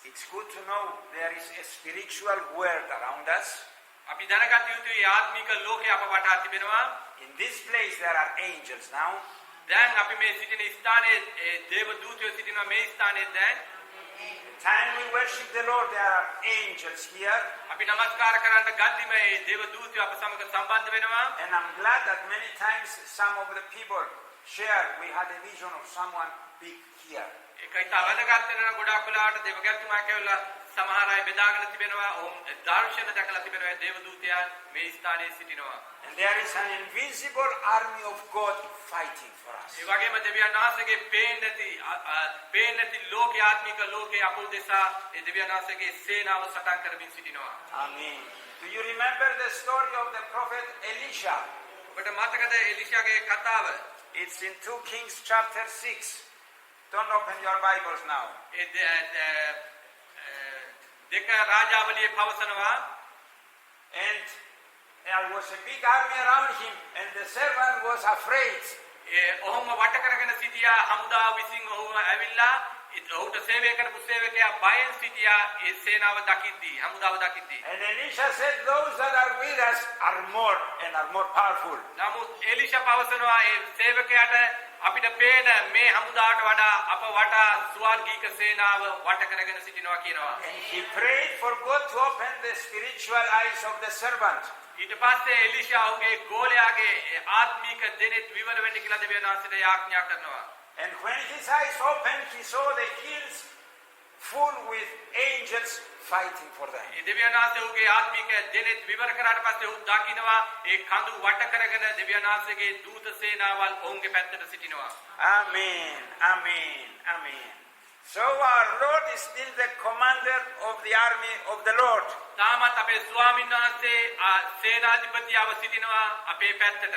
It's good to know there is a spiritual world around us. අපි දැනගත යුතුයි ආත්මික ලෝකය අප වටා තිබෙනවා. In this place there are angels now. දැන් අපි මේ සිටින ස්ථානයේ දේව දූතයෝ සිටිනවා මේ ස්ථානයේ දැන්. Time we worship the Lord, there are angels here. අපි නමස්කාර කරන්න ගද්දිම මේ දේව දූතයෝ අප සමග සම්බන්ධ වෙනවා. And I'm glad that many times some of the people share, we had a vision of someone big here. ඒකයි තවදගත් වෙන ගොඩාක් වෙලාවට දෙවගැත්තුමා කියලා සමහර අය බෙදාගෙන තිබෙනවා. ඔවුන් දර්ශන දැකලා තිබෙනවා දේව දූතයන් මේ ස්ථානයේ සිටිනවා. And there is an invisible army of God fighting for us. ඒ වගේම දෙවියන් වහන්සේගේ පේන්නේ නැති ලෝකයේ ආත්මික ලෝකයේ අපෝ දෙසා ඒ දෙවියන් වහන්සේගේ සේනාව සටන් කරමින් සිටිනවා. Amen. Do you remember the story of the prophet Elisha? ඔබට මතකද එලිෂාගේ කතාව? It's in 2 Kings chapter 6. Don't open your Bibles now. ඒ දෙක රාජාවලියේ පවසනවා. And there was a big army around him and the servant was afraid. ඔහුම වට කරගෙන සිටියා හමුදාව විසින් ඔහුම ඇවිල්ලා ඔහුට සේවය කරපු සේවකයා බයෙන් සිටියා ඒ සේනාව දකිද්දී හමුදාව දකිද්දී. And Elisha said, those that are with us are more and are more powerful. නමුත් එලිෂා පවසනවා ඒ සේවකයාට අපිට පේන මේ හමුදාවට වඩා අප වටා ස්වර්ගීක සේනාව වට කරගෙන සිටිනවා කියනවා. And he prayed for God to open the spiritual eyes of the servant. ඊට පස්සේ එලිෂා ඔහුගේ ගෝලයාගේ ආත්මික දෙනෙත් විවර වෙන්න කියලා දෙවියන් වහන්සේට යාඥා කරනවා. And when his eyes opened, he saw the hills full with angels fighting for them. ඒ දෙවියන් වහන්සේ ඔහුගේ ආත්මික දෙනෙත් විවර කරාට පස්සේ ඔහු දකින්නවා ඒ කඳු වට කරගෙන දෙවියන් වහන්සේගේ දූත සේනාවල් ඔවුන්ගේ පැත්තට සිටිනවා. Amen. Amen. Amen. So our Lord is still the commander of the army of the Lord. තාමත් අපේ ස්වාමීන් වහන්සේ සේනාධිපතියව සිටිනවා අපේ පැත්තට.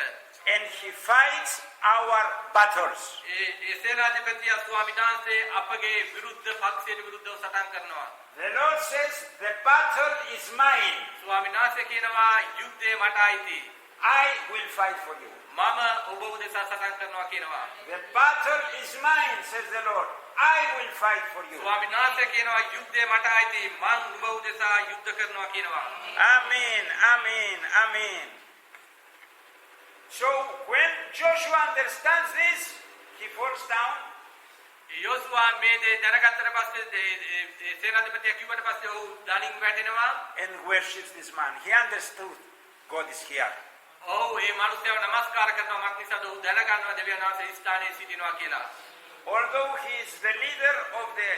And he fights our battles. ඒ සේනාධිපතිය ස්වාමීන් වහන්සේ අපගේ විරුද්ධ පක්ෂයට විරුද්ධව සටන් කරනවා. The Lord says, the battle is mine. ස්වාමීන් වහන්සේ කියනවා යුද්ධේ මට අයිති. I will fight for you. මම ඔබ උදෙසා සටන් කරනවා කියනවා. The battle is mine, says the Lord. I will fight for you. ස්වාමීන් වහන්සේ කියනවා යුද්ධය මට අයිති. මං ඔබ උදෙසා යුද්ධ කරනවා කියනවා. Amen, amen, amen. So when Joshua understands this, he falls down යෝසුවා මේ දේ දැනගත්තට පස්සේ සේනාධිපතියා කිව්වට පස්සේ ඔහු දණින් වැටෙනවා. and worships this man. He understood God is here. ඔව් මේ මිනිස්යාව නමස්කාර කරනවා මක් නිසාද ඔහු දැනගන්නවා දෙවියන් වහන්සේ ස්ථානයේ සිටිනවා කියලා. Although he is the leader of the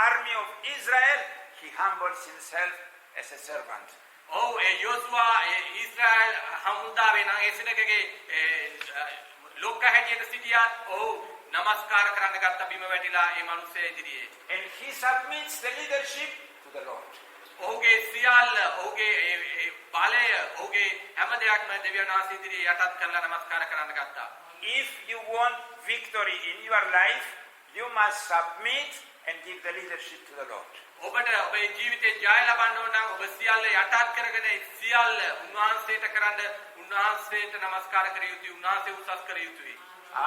army of Israel, he humbles himself as a servant. ඔව් ඒ යෝසුවා ඊශ්‍රායල් හමුදාවේ නම් ඒ සිනකගේ ලෝක හැටියට සිටියා. ඔව් නමස්කාර කරන්න ගත්ත බිම වැටිලා ඒ මිනිස්යා ඉදිරියේ. And he submits the leadership to the Lord. ඔහුගේ සියල්ල ඔහුගේ බලය ඔහුගේ හැම දෙයක්ම දෙවියන් වහන්සේ ඉදිරියේ යටත් කරලා නමස්කාර කරන්න ගත්තා. If you want victory in your life, you must submit and give the leadership to the Lord. ඔබට ඔබේ ජීවිතේ ජය ලබන්න ඕන නම් ඔබ සියල්ල යටත් කරගෙන සියල්ල උන්වහන්සේට කරන්න උන්වහන්සේට නමස්කාර කර යුතුයි උන්වහන්සේ උසස් කර යුතුයි.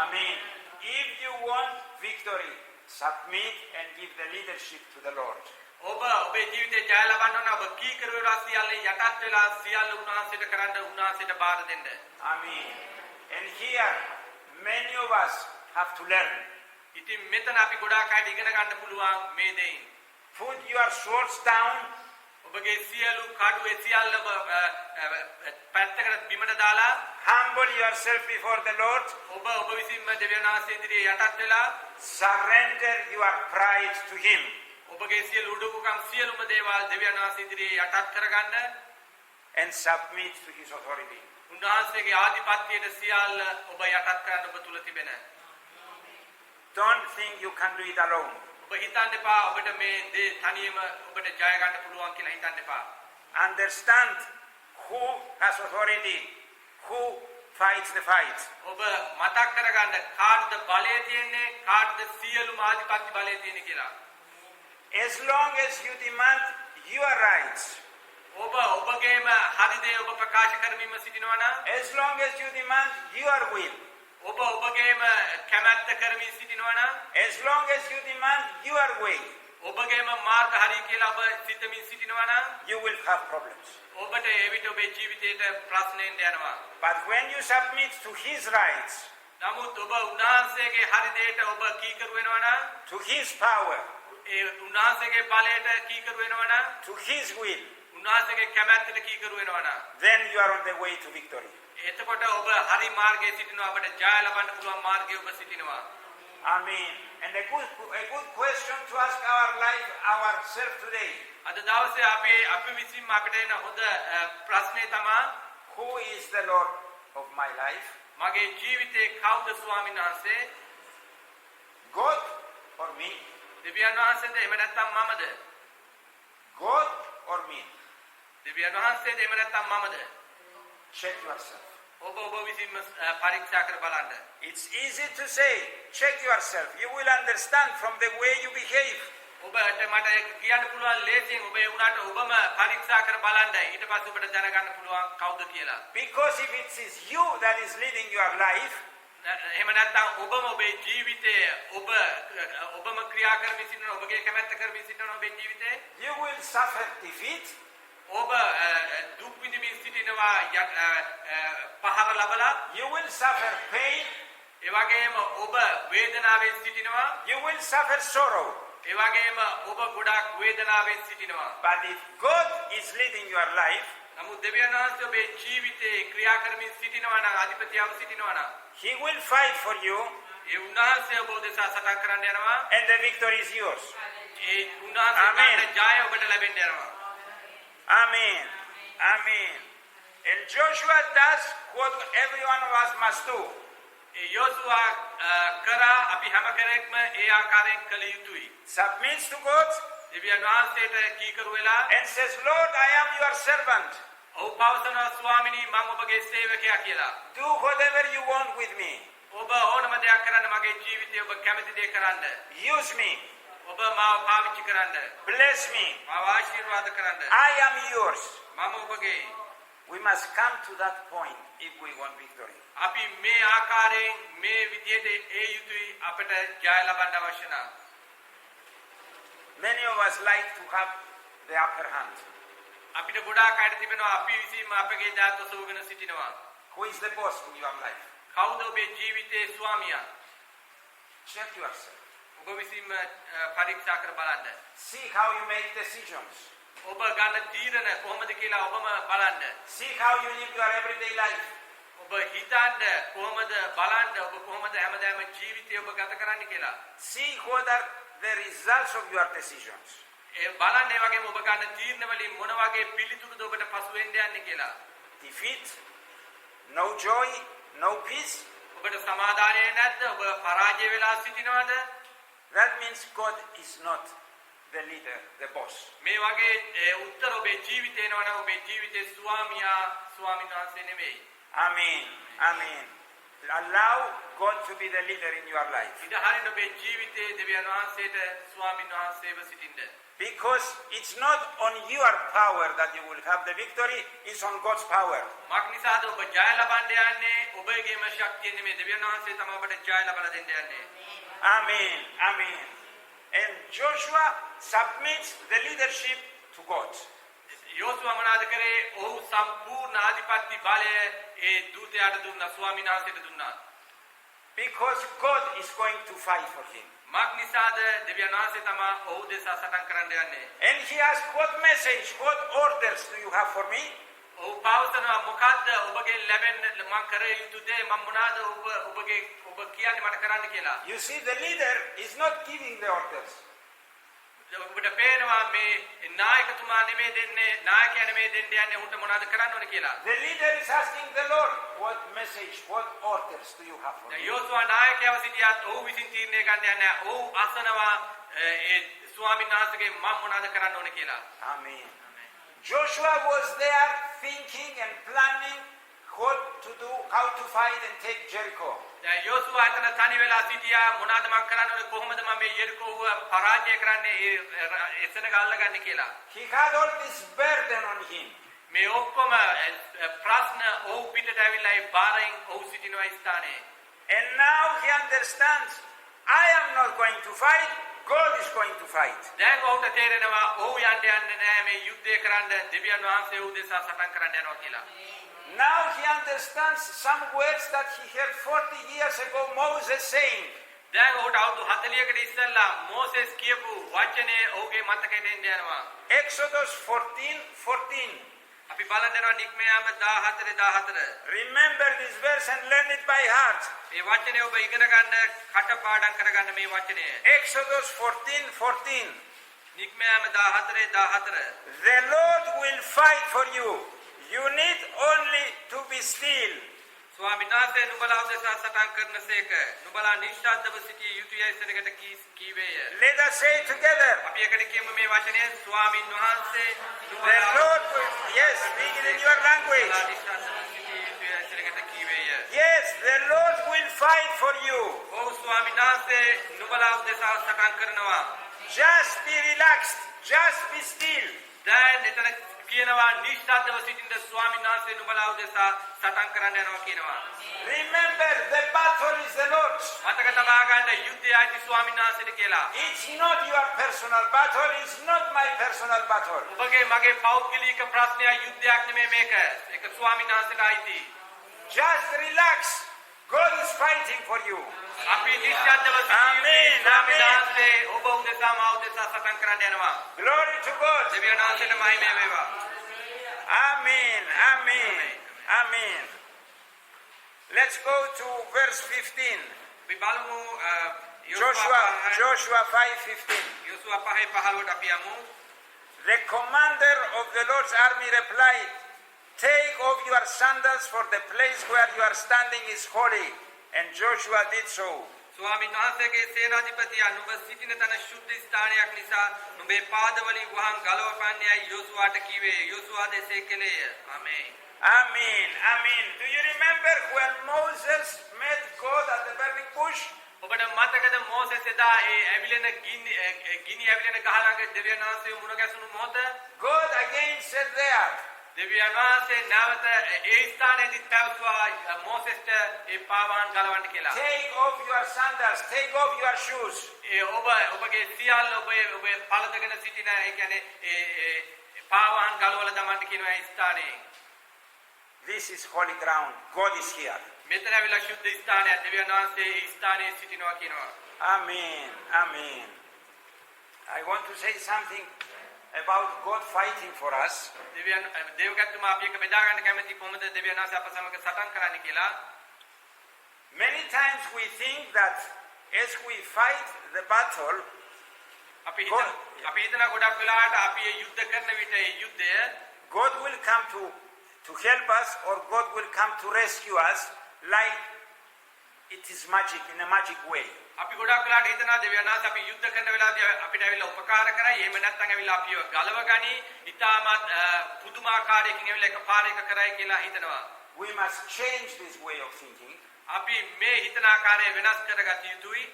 Amen. If you want victory, submit and give the leadership to the Lord. ඔබ ඔබේ ජීවිතේ ජය ලබන්න ඕන ඔබ කීකරු වෙලා සියල්ල යටත් වෙලා සියල්ල උන්වහන්සේට කරන්න උන්වහන්සේට බාර දෙන්න. Amen. And here, many of us have to learn. ඉතින් මෙතන අපි ගොඩාක් අය ඉගෙන ගන්න පුළුවන් මේ දෙයින්. Put your swords down. ඔබගේ සියලු කඩු ඒ සියල්ල පැත්තකට බිමට දාලා Humble yourself before the Lord. ඔබ විසින්ම දෙවියන් වහන්සේ ඉදිරියේ යටත් වෙලා Surrender your pride to Him. ඔබගේ සියලු උඩුකම් සියලුම දේවල් දෙවියන් වහන්සේ ඉදිරියේ යටත් කරගන්න and submit to His authority. උන්වහන්සේගේ ආධිපත්‍යයට සියල්ල ඔබ යටත් කරන්න ඔබ තුල තිබෙන. Don't think you can do it alone. ඔබ හිතන්න එපා ඔබට මේ දේ තනියම ඔබට ජය ගන්න පුළුවන් කියලා හිතන්න එපා. Understand who has authority, who fights the fight. ඔබ මතක් කරගන්න කාටද බලය තියෙන්නේ කාටද සියලුම ආධිපත්‍ය බලය තියෙන්නේ කියලා. As long as you demand your rights, ඔබ ඔබගේම හරි දේ ඔබ ප්‍රකාශ කරමින්ම සිටිනවා නම් as long as you demand your will, ඔබ ඔබගේම කැමැත්ත කරමින් සිටිනවා නම් as long as you demand your way, ඔබගේම මාර්ග හරි කියලා ඔබ සිතමින් සිටිනවා නම් you will have problems. ඔබට ඒ විට ඔබේ ජීවිතේට ප්‍රශ්නෙන් යනවා. But when you submit to His rights, නමුත් ඔබ උන්වහන්සේගේ හරි දෙයට ඔබ කීකරු වෙනවා නම් to His power, ඒ උන්වහන්සේගේ බලයට කීකරු වෙනවා නම් to His will, උන්වහන්සේගේ කැමැත්තට කීකරු වෙනවා නම් then you are on the way to victory. එතකොට ඔබ හරි මාර්ගයේ සිටිනවා ඔබට ජය ලබන්න පුළුවන් මාර්ගයේ ඔබ සිටිනවා. Amen. And a good question to ask ourselves today. අද දවසේ අපි විසින්ම අපිට එන හොඳ ප්‍රශ්නේ තමයි Who is the Lord of my life? මගේ ජීවිතේ කවුද ස්වාමීන් වහන්සේ? God or me? දෙවියන් වහන්සේද එහෙම නැත්නම් මමද? God or me? දෙවියන් වහන්සේද එහෙම නැත්නම් මමද? Check yourself. ඔබ විසින්ම පරීක්ෂා කර බලන්න. It's easy to say, check yourself. You will understand from the way you behave. ඔබට මට කියන්න පුළුවන් ලේසියෙන් ඔබ ඒ උනාට ඔබම පරීක්ෂා කර බලන්න. ඊට පස්සේ ඔබට දැනගන්න පුළුවන් කවුද කියලා. Because if it is you that is leading your life, එහෙම නැත්නම් ඔබම ඔබේ ජීවිතය ඔබම ක්‍රියා කරමින් සිටින ඔබගේ කැමැත්ත කරමින් සිටින ඔබේ ජීවිතේ you will suffer defeat. ඔබ දුක් විඳින්මින් සිටිනවා පහර ලබලා. You will suffer pain. ඒ වගේම ඔබ වේදනාවෙන් සිටිනවා. You will suffer sorrow. ඒ වගේම ඔබ ගොඩාක් වේදනාවෙන් සිටිනවා. But if God is leading your life, නමුත් දෙවියන් වහන්සේ ඔබේ ජීවිතේ ක්‍රියා කරමින් සිටිනවා නම් අධිපතියව සිටිනවා නම් He will fight for you ඒ උන්වහන්සේ ඔබ දෙසා සටන් කරන්න යනවා. and the victory is yours. ඒ උන්වහන්සේ ජය ඔබට ලැබෙන්න යනවා. Amen. Amen. And Joshua does what every one of us must do. ඒ යෝසුවා කරා අපි හැම කෙනෙක්ම ඒ ආකාරයෙන් කළ යුතුයි. Submits to God දෙවියන් වහන්සේට කීකරු වෙලා and says, Lord, I am your servant. ඔව් පවසනවා ස්වාමිනී මම ඔබගේ සේවකයා කියලා. Do whatever you want with me. ඔබ ඕනම දෙයක් කරන්න මගේ ජීවිතේ ඔබ කැමති දේ කරන්න. Use me. ඔබ මාව පාවිච්චි කරන්න. Bless me. මාව ආශිර්වාද කරන්න. I am yours. මම ඔබගේ. We must come to that point if we want victory. අපි මේ ආකාරයෙන් මේ විදිහට ඒ යුතුයි අපට ජය ලබන්න අවශ්‍ය නම්. Many of us like to have the upper hand. අපිට ගොඩාක් අයට තිබෙනවා අපි විසින්ම අපගේ ජාත සෝගෙන සිටිනවා. Who is the boss in your life? කවුද ඔබේ ජීවිතයේ ස්වාමියා? Check yourself. ඔබ විසින්ම පරීක්ෂා කර බලන්න. See how you make decisions. ඔබ ගන්න තීරණ කොහොමද කියලා ඔබම බලන්න. See how you live your everyday life. ඔබ හිතන්න කොහොමද බලන්න ඔබ කොහොමද හැමදාම ජීවිතය ඔබ ගත කරන්නේ කියලා. See what are the results of your decisions. ඒ බලන්න ඒ වගේම ඔබ ගන්න තීරණ වලින් මොන වගේ පිළිතුරුද ඔබට පසු වෙන්න යන්නේ කියලා. Defeat, no joy, no peace. ඔබට සමාදානය නැද්ද? ඔබ පරාජය වෙලා සිටිනවද? That means God is not the leader, the boss. මේ වගේ උත්තර ඔබේ ජීවිතේ එනවනම් ඔබේ ජීවිතේ ස්වාමියා ස්වාමීන් වහන්සේ නෙවෙයි. Amen. Amen. Allow God to be the leader in your life. ඉතින් හරියට ඔබේ ජීවිතේ දෙවියන් වහන්සේට ස්වාමීන් වහන්සේව සිටින්න. Because it's not on your power that you will have the victory, it's on God's power. මක් නිසාද ඔබ ජය ලබන්න යන්නේ? ඔබගේම ශක්තිය නෙමෙයි දෙවියන් වහන්සේ තමයි ඔබට ජය ලබලා දෙන්න යන්නේ. Amen. Amen. And Joshua submits the leadership to God. යෝසුවා මොනවාද කරේ? ඔහු සම්පූර්ණ ආධිපත්‍ය බලය ඒ දූතයාට දුන්නා, ස්වාමීන් වහන්සේට දුන්නා. Because God is going to fight for him. මක් නිසාද දෙවියන් වහන්සේ තමයි ඔහු දෙසා සටන් කරන්න යන්නේ. And he asked, what message, what orders do you have for me? ඔහු පවසනවා මොකද්ද ඔබගේ ලැබෙන්න මම කර යුතු දේ මම මොනවාද ඔබ කියන්නේ මට කරන්න කියලා. You see, the leader is not giving the orders. ඔබට පේනවා මේ නායකතුමා නෙමෙයි දෙන්නේ, නායකයා නෙමෙයි දෙන්නේ යන්නේ උන්ට මොනවද කරන්න ඕන කියලා. The leader is asking the Lord, what message, what orders do you have for me? යෝසුවා නායකයව සිටියත් ඔහු විසින් තීරණය ගන්න යන්නේ ඔහු අසනවා ඒ ස්වාමීන් වහන්සේගේ මම මොනවද කරන්න ඕන කියලා. Amen. Joshua was there thinking and planning what to do, how to fight and take Jericho. දැන් යෝසුවා අතන තනි වෙලා සිටියා මොනවද මම කරන්න ඕනේ කොහොමද මම මේ යෙරිකෝව පරාජය කරන්නේ එතන ගල්ලගන්නේ කියලා. He had all this burden on him. මේ ඔක්කොම ප්‍රශ්න ඔහු පිටට ඇවිල්ලා ඒ බාරෙන් ඔහු සිටිනවා ස්ථානයේ. And now he understands, I am not going to fight, God is going to fight. දැන් ඔහුට තේරෙනවා ඔහු යන්නේ නැහැ මේ යුද්ධය කරන්න දෙවියන් වහන්සේ ඔහු දෙසා සටන් කරන්න යනවා කියලා. Now he understands some words that he heard 40 years ago Moses saying. දැන් ඔහුට අවුරුදු 40කට ඉස්සෙල්ලා මෝසෙස් කියපු වචනේ ඔහුගේ මතකයට එන්න යනවා. Exodus 14:14. අපි බලන්න යනවා නික්මයාම 14:14. Remember this verse and learn it by heart. මේ වචනේ ඔබ ඉගෙන ගන්න කටපාඩම් කරගන්න මේ වචනය. Exodus 14:14. නික්මයාම 14:14. The Lord will fight for you. You need only to be still. ස්වාමීන් වහන්සේ නුඹලා උදෙසා සටන් කරනසේක නුඹලා නිශ්ශබ්දව සිටිය යුතුයයි සෙනගට කීවේය. Let us say it together. අපි එකට කියමු මේ වචනය ස්වාමීන් වහන්සේ The Lord will, yes, speak it in your language. නිශ්ශබ්දව සිටිය යුතුයයි සෙනගට කීවේය. Yes, the Lord will fight for you. ඔව් ස්වාමීන් වහන්සේ නුඹලා උදෙසා සටන් කරනවා. Just be relaxed. Just be still. දැන් එතන කියනවා නිශ්ශබ්දව සිටින්න ස්වාමීන් වහන්සේ නුඹලා උදෙසා සටන් කරන්න යනවා කියනවා. Remember, the battle is the Lord's. මතක තබා ගන්න යුද්ධය ඇති ස්වාමීන් වහන්සේට කියලා. It's not your personal battle. It's not my personal battle. ඔබගේ මගේ පෞද්ගලික ප්‍රශ්නය යුද්ධයක් නෙමෙයි මේක. ඒක ස්වාමීන් වහන්සේට අයිති. Just relax. God is fighting for you. අපි නිශ්ශබ්දව Amen, ස්වාමීන් amen. වහන්සේ ඔබ උදෙසා මා උදෙසා සටන් කරන්න යනවා. Glory to God. දෙවියන් වහන්සේට මහිම වේවා. Amen. Amen. Amen. Let's go to verse 15. අපි බලමු Joshua 5:15. යෝසුවා 5:15ට අපි යමු. The commander of the Lord's army replied, take off your sandals, for the place where you are standing is holy. And Joshua did so. ස්වාමීන් වහන්සේගේ සේනාධිපතියා නුඹ සිටින තැන ශුද්ධ ස්ථානයක් නිසා නුඹේ පාදවලින් වහන් ගලවපන්නේයි යෝසුවාට කිව්වේ. යෝසුවා දෙසේ කළේය. ආමේන්. Amen. Amen. Do you remember when Moses met God at the burning bush? ඔබට මතකද මෝසෙස් එදා ඒ ඇවිලෙන ගිනි ඇවිලෙන ගහ ළඟ දෙවියන් වහන්සේ මුණ ගැසුණු මොහොත? God again said there, දෙවියන් වහන්සේ නැවත ඒ ස්ථානයේදී පැවසුවා මෝසෙස්ට ඒ පාවාන් ගලවන්න කියලා. Take off your sandals, take off your shoes. ඒ ඔබගේ සියල්ල ඔබේ පළඳගෙන සිටින ඒ කියන්නේ ඒ පාවාන් ගලවලා දමන්න කියනවා ඒ ස්ථානයේ. This is holy ground. God is here. මෙතන ඇවිල්ලා ශුද්ධ ස්ථානය දෙවියන් වහන්සේ ඒ ස්ථානයේ සිටිනවා කියනවා. Amen. Amen. I want to say something about God fighting for us. දෙවියන් දේවගත්තුමා අපි එක බෙදා ගන්න කැමති කොහොමද දෙවියන් වහන්සේ අප සමග සටන් කරන්න කියලා. Many times we think that as we fight the battle, අපි හිතන ගොඩක් වෙලාවට අපි මේ යුද්ධ කරන විට ඒ යුද්ධය God will come to help us, or God will come to rescue us like it is magic, in a magic way. අපි ගොඩක් වෙලාවට හිතනවා දෙවියන් වහන්සේ අපි යුද්ධ කරන වෙලාවදී අපිට ඇවිල්ලා උපකාර කරයි. එහෙම නැත්නම් ඇවිල්ලා අපිව ගලව ගනි. ඊටමත් පුදුමාකාරයකින් ඇවිල්ලා එකපාරයක කරයි කියලා හිතනවා. We must change this way of thinking. අපි මේ හිතන ආකාරය වෙනස් කරගත යුතුයි.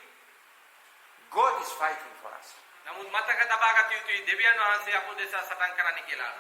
God is fighting for us. නමුත් මතක තබා ගත යුතුයි දෙවියන් වහන්සේ අප උදෙසා සටන් කරන්න කියලා.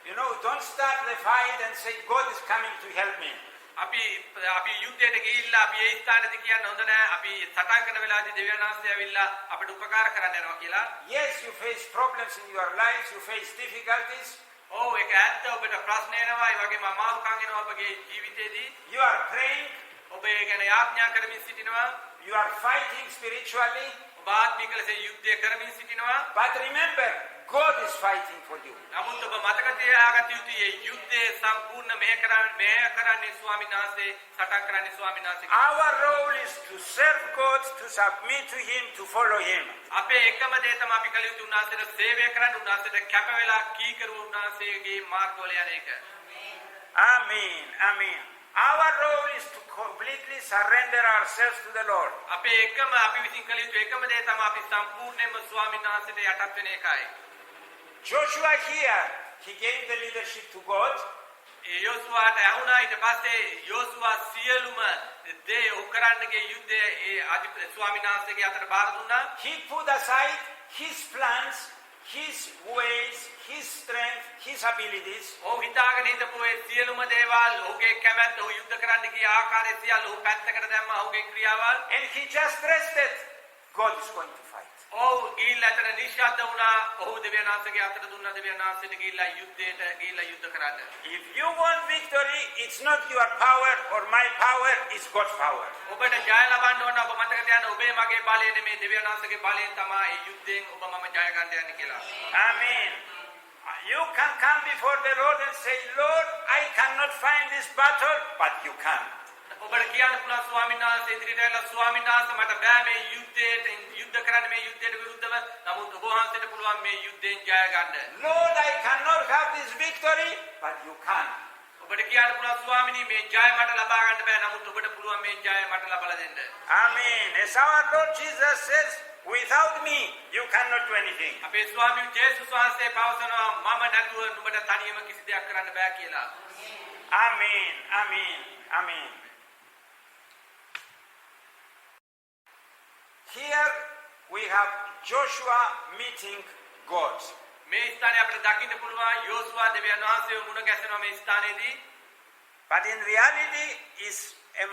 You know, don't start the fight and say God is coming to help me. අපි යුද්ධයට ගිහිල්ලා අපි ඒ ස්ථානෙට කියන්න හොඳ නැහැ. අපි සටන් කරන වෙලාවදී දෙවියන් වහන්සේ ඇවිල්ලා අපිට උපකාර කරන්න යනවා කියලා. Yes, you face problems in your lives, you face difficulties. ඔව් ඒක ඇත්ත. ඔබට ප්‍රශ්න එනවා. ඒ වගේම අමාරුකම් එනවා ඔබගේ ජීවිතේදී. You are praying. ඔබ ඒ ගැන යාඥා කරමින් සිටිනවා. You are fighting spiritually. ඔබ ආත්මික ලෙස යුද්ධය කරමින් සිටිනවා. But remember, God is fighting for you. නමුත් ඔබ මතක තියාගත යුතුයි මේ යුද්ධය සම්පූර්ණ මෙහෙ කරන්නේ ස්වාමීන් වහන්සේ සටන් කරන්නේ ස්වාමීන් වහන්සේ. Our role is to serve God, to submit to Him, to follow Him. අපේ එකම දේ තමයි අපි කළ යුතු උන්වහන්සේට සේවය කරන්න, උන්වහන්සේට කැප වෙලා කීකරු උන්වහන්සේගේ මාර්ගවල යන එක. Amen. Amen. Our role is to completely surrender ourselves to the Lord. අපේ එකම අපි විසින් කළ යුතු එකම දේ තමයි අපි සම්පූර්ණයෙන්ම ස්වාමීන් වහන්සේට යටත් වෙන එකයි. Joshua here, he gave the leadership to God. යෝසුවාට ඇහුණා ඊට පස්සේ යෝසුවා සියලුම දේ උකරන්නගේ යුද්ධය ඒ අධිපති ස්වාමීන් වහන්සේගේ අතට බාර දුන්නා. He put aside his plans, his ways, his strength, his abilities. ඔහු හිතාගෙන හිටපු ඒ සියලුම දේවල් ඔහුගේ කැමැත්ත ඔහු යුද්ධ කරන්න ගිය ආකාරය සියල්ල ඔහු පැත්තකට දැම්මා ඔහුගේ ක්‍රියාවල්. And he just rested. God is going to fight. ඔහු ගිහිල්ලා අතන නිශ්ශබ්ද වුණා. ඔහු දෙවියන් වහන්සේගේ අතට දුන්නා දෙවියන් වහන්සේට ගිහිල්ලා යුද්ධ කරන්න. If you want victory, it's not your power or my power, it's God's power. ඔබට ජය ලබන්න ඕන ඔබ මතක තියාගන්න ඔබේ මගේ බලය නෙමෙයි දෙවියන් වහන්සේගේ බලයෙන් තමයි මේ යුද්ධයෙන් ඔබ මම ජය ගන්න යන්නේ කියලා. Amen. You can come before the Lord and say, Lord, I cannot find this battle, but you can. ඔබට කියන්න පුළුවන් ස්වාමීන් වහන්සේ ඉදිරියට ඇවිල්ලා ස්වාමීන් වහන්සේ මට බෑ මේ යුද්ධ කරන්න මේ යුද්ධයට විරුද්ධව. නමුත් ඔබ වහන්සේට පුළුවන් මේ යුද්ධයෙන් ජය ගන්න. Lord, I cannot have this victory, but you can. ඔබට කියන්න පුළුවන් ස්වාමීනි මේ ජය මට ලබා ගන්න බෑ. නමුත් ඔබට පුළුවන් මේ ජය මට ලබා දෙන්න. Amen. As our Lord Jesus says, without me, you cannot do anything. අපේ ස්වාමී ජේසුස් වහන්සේ පවසනවා මම නැතුව නුඹට තනියම කිසි දෙයක් කරන්න බෑ කියලා. Amen. Amen. Amen. Here we have Joshua meeting God. මේ ස්ථානයේ අපිට දකින්න පුළුවන් යෝසුවා දෙවියන් වහන්සේව මුණ ගැසෙනවා මේ ස්ථානයේදී. But in reality is a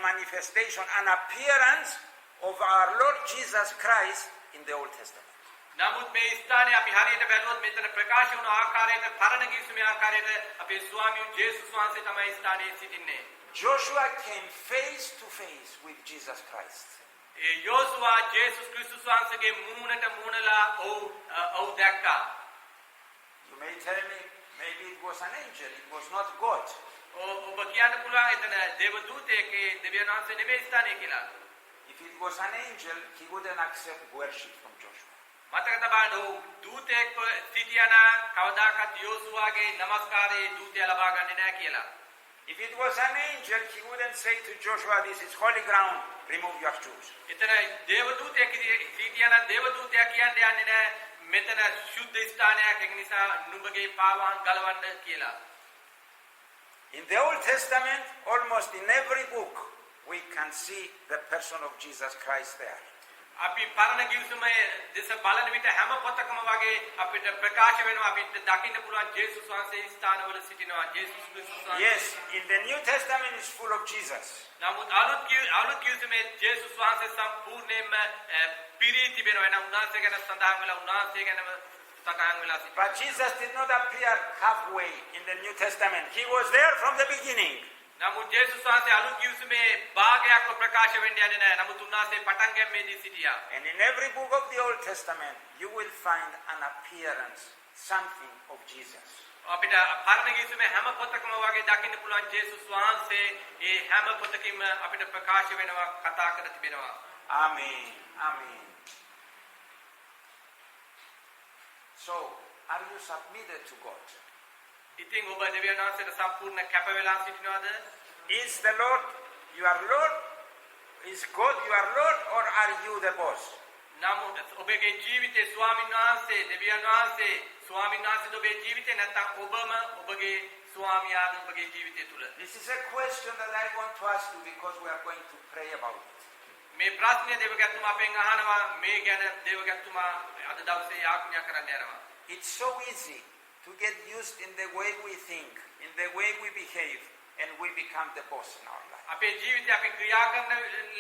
manifestation, an appearance of our Lord Jesus Christ in the Old Testament. නමුත් මේ ස්ථානයේ අපි හරියට බැලුවොත් මෙතන ප්‍රකාශ වුණ ආකාරයට පරණ කිවිසුමේ ආකාරයට අපේ ස්වාමී ජේසුස් වහන්සේ තමයි ස්ථානයේ සිටින්නේ. Joshua came face to face with Jesus Christ. ඒ යෝසුවා ජේසුස් ක්‍රිස්තුස් වහන්සේගේ මූණට මූණලා ඔව් දැක්කා. You may tell me, maybe it was an angel, it was not God. ඔබ කියන්න පුළුවන් එතන දේවදූතයෙක් දෙවියන් වහන්සේ නෙමෙයි ස්ථානයේ කියලා. If it was an angel, he wouldn't accept worship from Joshua. මතක තබන්න දූතයෙක් සිටියානම් කවදාකවත් යෝසුවාගේ නමස්කාරයේ දූතයා ලබා ගන්නේ නැහැ කියලා. If it was an angel, he wouldn't say to Joshua, this is holy ground, remove your shoes. එතන දේවදූතයෙක් සිටියානම් දේවදූතයා කියන්නේ නැහැ මෙතන සුද්ධ ස්ථානයක් ඒක නිසා නුඹගේ පාවාන් ගලවන්න කියලා. In the Old Testament, almost in every book, we can see the person of Jesus Christ there. අපි පරණ කිවිසුමේ දෙස බලන විට හැම පොතකම වගේ අපිට ප්‍රකාශ වෙනවා අපිට දකින්න පුළුවන් ජේසුස් වහන්සේ ස්ථානවල සිටිනවා ජේසුස් ක්‍රිස්තුස් වහන්සේ. Yes, in the New Testament is full of Jesus. නමුත් අලුත් කිවිසුමේ ජේසුස් වහන්සේ සම්පූර්ණයෙන්ම පිරී තිබෙනවා. එන උන්වහන්සේ ගැන සඳහන් වෙලා උන්වහන්සේ ගැනම සඳහන් වෙලා සිටිනවා. But Jesus did not appear halfway in the New Testament. He was there from the beginning. නමුත් ජේසුස් වහන්සේ අලුත් කිවිසුමේ භාගයක්ව ප්‍රකාශ වෙන්න යන්නේ නැහැ. නමුත් උන්වහන්සේ පටන් ගැනීමේදී සිටියා. And in every book of the Old Testament, you will find an appearance, something of Jesus. අපිට පරණ කිවිසුමේ හැම පොතකම වගේ දකින්න පුළුවන් ජේසුස් වහන්සේ ඒ හැම පොතකින්ම අපිට ප්‍රකාශ වෙනවා කතා කර තිබෙනවා. Amen. Amen. So, are you submitted to God? ඉතින් ඔබ දෙවියන් වහන්සේට සම්පූර්ණ කැප වෙලා සිටිනවද? Is the Lord your Lord? Is God your Lord, or are you the boss? නමුත් ඔබගේ ජීවිතේ ස්වාමීන් වහන්සේ දෙවියන් වහන්සේ ස්වාමීන් වහන්සේ ඔබේ ජීවිතේ නැත්නම් ඔබම ඔබගේ ස්වාමියාද ඔබගේ ජීවිතය තුල? This is a question that I want to ask you because we are going to pray about it. මේ ප්‍රශ්නය දේවගතුමා අපෙන් අහනවා මේ ගැන දේවගතුමා අද දවසේ යාඥා කරන්න යනවා. It's so easy to get used in the way we think, in the way we behave, and we become the boss in our life. අපේ ජීවිතේ අපි ක්‍රියා කරන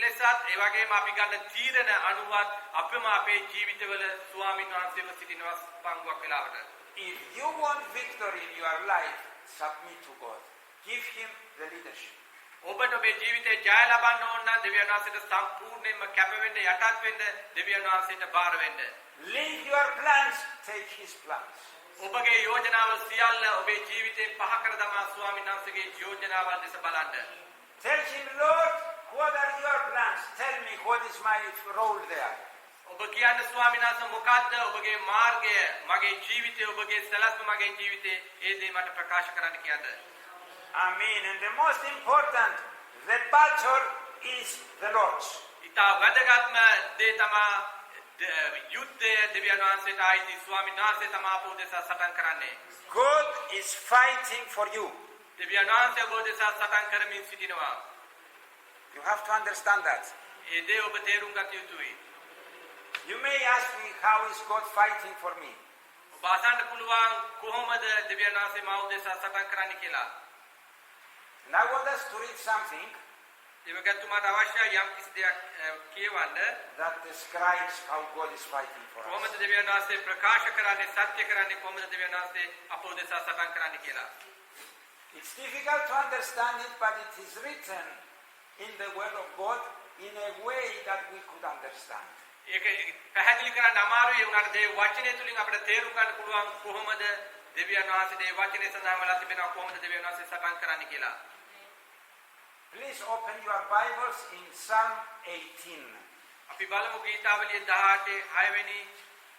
ලෙසත් ඒ වගේම අපි ගන්න තීරණ අනුවත් අපේම අපේ ජීවිතවල ස්වාමීන් වහන්සේව සිටිනවා පංගුවක් වෙලාවට. If you want victory in your life, submit to God. Give him the leadership. ඔබට ඔබේ ජීවිතේ ජය ලබන්න ඕන නම් දෙවියන් වහන්සේට සම්පූර්ණයෙන්ම කැප වෙන්න යටත් වෙන්න දෙවියන් වහන්සේට බාර වෙන්න. Leave your plans, take his plans. ඔබගේ යෝජනාව සියල්ල ඔබේ ජීවිතේ පහ කර දමා ස්වාමීන් වහන්සේගේ යෝජනාවල් දෙස බලන්න. Tell him, Lord, what are your plans? Tell me what is my role there. ඔබ කියන්න ස්වාමීන් වහන්සේ මොකද්ද ඔබගේ මාර්ගය මගේ ජීවිතේ ඔබගේ සලස්ම මගේ ජීවිතේ ඒ දේ මට ප්‍රකාශ කරන්න කියන්න. Amen. And the most important, the battle is the Lord's. ඊට වැදගත්ම දේ තමයි යුද්ධය දෙවියන් වහන්සේට ආйти ස්වාමීන් වහන්සේ තමයි අපෝ දෙසා සටන් කරන්නේ. God is fighting for you. දෙවියන් වහන්සේ අපෝ දෙසා සටන් කරමින් සිටිනවා. You have to understand that. ඒ දේ ඔබ තේරුම් ගත යුතුයි. You may ask me, how is God fighting for me? ඔබ අසන්න පුළුවන් කොහොමද දෙවියන් වහන්සේ මාව දෙසා සටන් කරන්නේ කියලා. And I want us to read something දෙවියන්තුමාට අවශ්‍යයි යම් කිසි දෙයක් කියවන්න. that describes how God is fighting for us. කොහොමද දෙවියන් වහන්සේ ප්‍රකාශ කරන්නේ සත්‍ය කරන්නේ කොහොමද දෙවියන් වහන්සේ අපෝ දෙසා සටන් කරන්නේ කියලා. It's difficult to understand it, but it is written in the Word of God in a way that we could understand. ඒක පැහැදිලි කරන්න අමාරුයි උනාට දේ වචනේ තුලින් අපිට තේරුම් ගන්න පුළුවන් කොහොමද දෙවියන් වහන්සේ දේ වචනේ සඳහන් වෙලා තිබෙනවා කොහොමද දෙවියන් වහන්සේ සටන් කරන්නේ කියලා. Please open your Bibles in Psalm 18. අපි බලමු ගීතාවලිය 18 6 වෙනි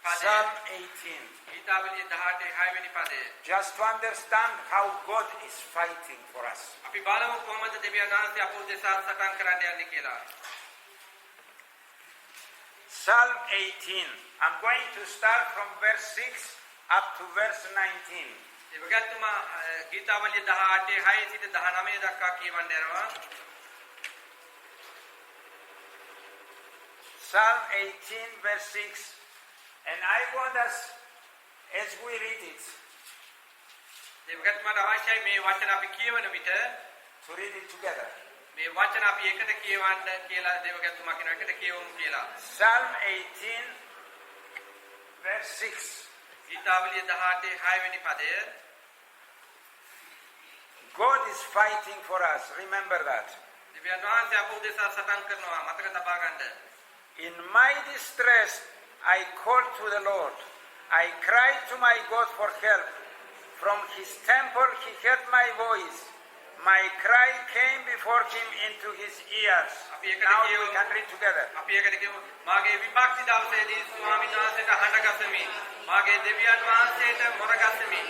පදය. Psalm 18. ගීතාවලිය 18 6 වෙනි පදය. Just to understand how God is fighting for us. අපි බලමු කොහොමද දෙවියන් වහන්සේ අපෝ දෙසා සටන් කරන්න යන්නේ කියලා. Psalm 18. I'm going to start from verse 6 up to verse 19. දෙවියන්තුමා ගීතාවලිය 18 6 සිට 19 දක්වා කියවන්න යනවා. Psalm 18 verse 6. And I want us, as we read it, දෙවියන්තුමාට අවශ්‍යයි මේ වචන අපි කියවන විට to read it together. මේ වචන අපි එකට කියවන්න කියලා දෙවියන්තුමා කියන එකට කියවමු කියලා. Psalm 18 verse 6. ගීතාවලිය 18 6 වෙනි පදය. God is fighting for us. Remember that. දෙවියන් වහන්සේ අපෝ දෙසා සටන් කරනවා මතක තබා ගන්න. In my distress, I called to the Lord. I cried to my God for help. From his temple, he heard my voice. My cry came before him into his ears. Now we can read together. අපි එකට කියමු මාගේ විපක්ෂ දවසේදී ස්වාමීන් වහන්සේට හඬගසමි. මාගේ දෙවියන් වහන්සේට මොරගසමි.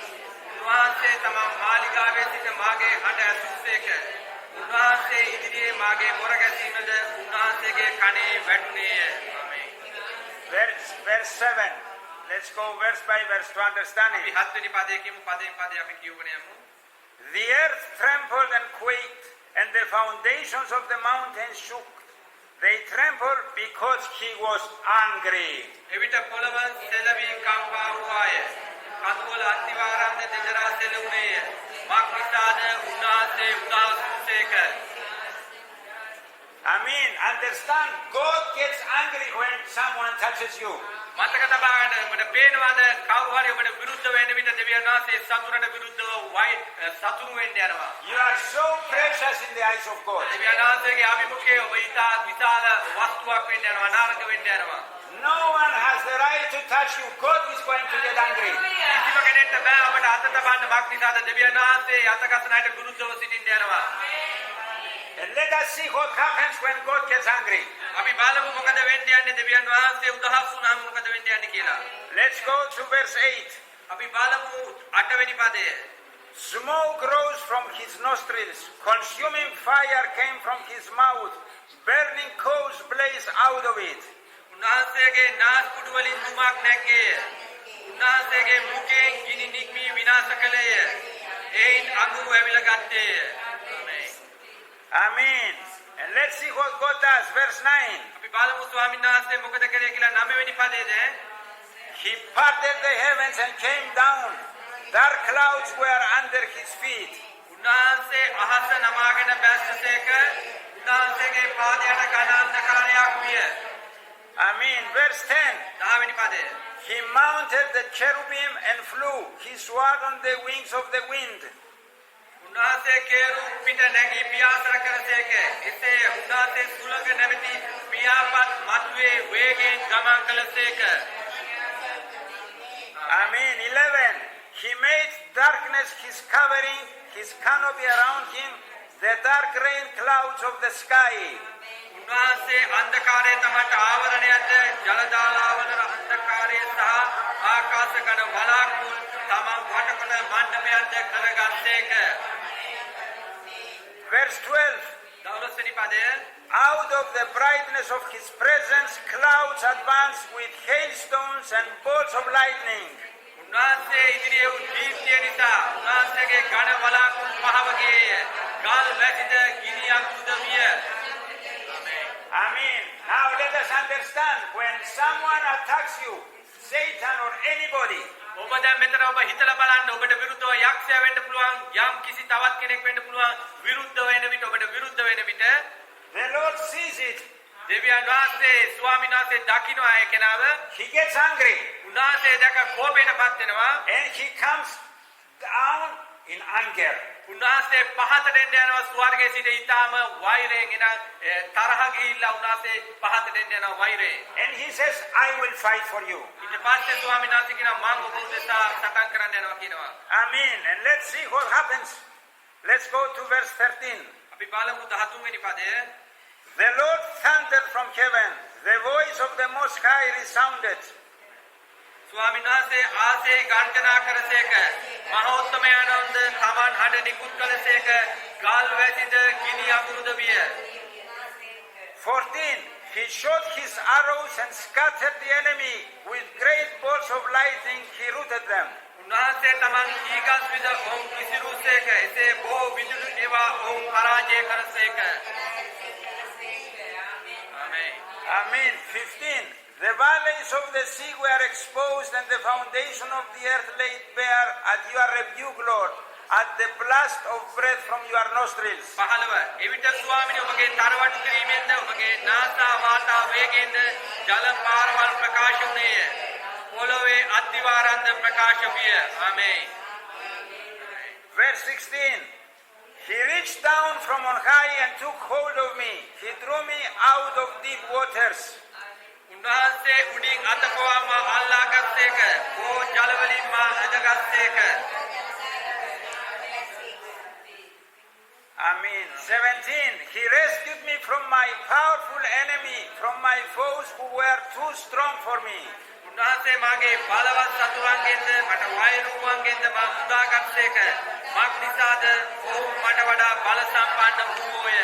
උන්වහන්සේ තම මාලිගාවේ සිට මාගේ හඬ ඇසුසේක. උන්වහන්සේ ඉදිරියේ මාගේ මොරගැසීමද උන්වහන්සේගේ කනේ වැටුණේය. ආමේන්. Verse 7. Let's go verse by verse to understand අපි it. 7 වෙනි පදයේ කියමු පදයෙන් පදේ අපි කියවගෙන යමු. The earth trembled and quaked, and the foundations of the mountains shook. They trembled because he was angry. එවිට පොළව සෙලවි කම්පා වූවාය. කඳුවල අත්තිවාරන්ද දෙදරා සෙලුණේය. මක් නිසාද උන්වහන්සේ උදාසුසේක. I mean, understand, God gets angry when someone touches you. මතක තබා ගන්න ඔබට පේනවාද කවුරු හරි ඔබට විරුද්ධ වෙන විට දෙවියන් වහන්සේ සතුරට විරුද්ධව සතුරු වෙන්න යනවා. You are so precious in the eyes of God. දෙවියන් වහන්සේගේ අභිමුඛයේ ඔබ ඉතා විශාල වස්තුවක් වෙන්න යනවා, අනාරක වෙන්න යනවා. No one has the right to touch you. God is going to get angry. කිසිම කෙනෙක්ට බෑ ඔබට අත තබන්න මක් නිසාද දෙවියන් වහන්සේ අතගසන අයට විරුද්ධව සිටින්න යනවා. And let us see what happens when God gets angry. අපි බලමු මොකද වෙන්න යන්නේ දෙවියන් වහන්සේ උදහස් වුණාම මොකද වෙන්න යන්නේ කියලා. Let's go to verse 8. අපි බලමු 8 වෙනි පදය. Smoke rose from his nostrils, consuming fire came from his mouth, burning coals blazed out of it. උන්වහන්සේගේ නාස්පුඩු වලින් දුමක් නැග්ගේය. උන්වහන්සේගේ මුඛයෙන් ගිනි නික්මී විනාශ කළේය. එයින් අඟුරු ඇවිල ගත්තේය. Amen. And let's see what God does. Verse 9. අපි බලමු ස්වාමීන් වහන්සේ මොකද කළේ කියලා 9 වෙනි පදයේද. He parted the heavens and came down. Dark clouds were under his feet. උන්වහන්සේ අහස නමාගෙන බැස්සසේක. උන්වහන්සේගේ පාදයට ඝන අන්ධකාරයක් විය. Amen. Verse 10. 10 වෙනි පදය. He mounted the cherubim and flew. He soared on the wings of the wind. උන්වහන්සේ කේරු පිට නැගී පියාසර කරසේක. එසේ උන්වහන්සේ සුළඟ නැමැති පියාපත් මතුවේ වේගයෙන් ගමන් කළසේක. Amen. 11. He made darkness his covering, his canopy around him, the dark rain clouds of the sky. උන්වහන්සේ අන්ධකාරය තමට ආවරණයද ජලදාලාවල අන්ධකාරය සහ ආකාශ ගණ වලාකුළු තමන් වටකොට මණ්ඩපයක්ද කරගත්තේක. Verse 12. 12 වෙනි පදය. Out of the brightness of his presence, clouds advanced with hailstones and bolts of lightning. උන්වහන්සේ ඉදිරියේ වූ දීප්තිය නිසා උන්වහන්සේගේ ඝන වලාකුළු පහවගේය. ගල් වැසිද ගිනි අඟුරුද විය. Amen. Now let us understand, when someone attacks you, Satan or anybody, ඔබ දැන් මෙතන ඔබ හිතලා බලන්න ඔබට විරුද්ධව යක්ෂයා වෙන්න පුළුවන් යම් කිසි තවත් කෙනෙක් වෙන්න පුළුවන් විරුද්ධ වෙන විට ඔබට විරුද්ධ වෙන විට the Lord sees it. දෙවියන් වහන්සේ ස්වාමීන් වහන්සේ දකින්නවා ඒ කෙනාව. He gets angry උන්වහන්සේ දැක කෝපයටපත් වෙනවා. and he comes down in anger. උන්වහන්සේ පහතට එන්න යනවා ස්වර්ගයේ සිට ඊටාම වෛරයෙන් එන තරහ ගිහිල්ලා උන්වහන්සේ පහතට එන්න යනවා වෛරයෙන්. And he says, I will fight for you. ඊට පස්සේ ස්වාමීන් වහන්සේ කියනවා මම ඔබ උදෙසා සටන් කරන්න යනවා කියනවා. Amen. And let's see what happens. Let's go to verse 13. අපි බලමු 13 වෙනි පදය. The Lord thundered from heaven. The voice of the Most High resounded. ස්වාමීන් වහන්සේ ආසේ ගර්ජනා කරසේක. මහෝත්තමයාණන්ද තමන් හඬ නිකුත් කළසේක. ගල් වැසිද ගිනි අඟුරුද විය. 14. He shot his arrows and scattered the enemy. With great bolts of lightning, he routed them. උන්වහන්සේ තමන් ඊගස් විද ඔවුන් විසිරුසේක. එසේ බොහෝ විදුලි ඒවා ඔවුන් පරාජය කරසේක. ආමේන්. Amen. 15. The valleys of the sea were exposed and the foundation of the earth laid bare at your rebuke, Lord, at the blast of breath from your nostrils. 15. එවිට ස්වාමීනි ඔබගේ තරවටු කිරීමෙන්ද ඔබගේ නාසා වාතා වේගයෙන්ද ජල පාරවල් ප්‍රකාශ වුණේය. පොළොවේ අත්තිවාරන්ද ප්‍රකාශ විය. ආමේන්. Verse 16. He reached down from on high and took hold of me. He drew me out of deep waters. උන්වහන්සේ උඩින් අතපොවම අල්ලා ගත්තේක. ඕ ජලවලින් මා ඇදගත්තේක. Amen. 17. He rescued me from my powerful enemy, from my foes who were too strong for me. උන්වහන්සේ මාගේ බලවත් සතුරන්ගෙන්ද මට වෛරුවන්ගෙන්ද මා මුදාගත්තේක. මක් නිසාද ඔවුන් මට වඩා බල සම්පන්න වූෝය.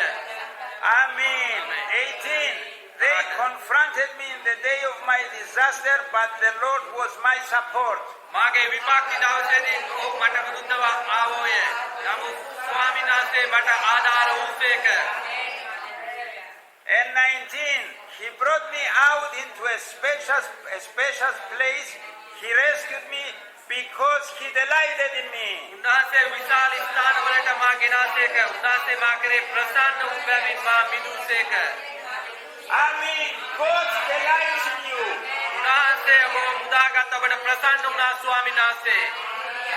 Amen. 18. They confronted me in the day of my disaster, but the Lord was my support. මාගේ විපත්ති දවසේදී ඔවුන් මට විරුද්ධව ආවෝය. නමුත් ස්වාමීන් වහන්සේ මට ආධාර වූසේක. And 19, he brought me out into a spacious place. He rescued me because he delighted in me. උන්වහන්සේ විශාල ස්ථාන වලට මා ගෙනාසේක. උන්වහන්සේ මා කරේ ප්‍රසන්න වූ බැවින් මා මිදුසේක. I mean, God delights in you. උන්වහන්සේ ඔබ මුදාගත් ඔබට ප්‍රසන්න වුණා ස්වාමීන් වහන්සේ.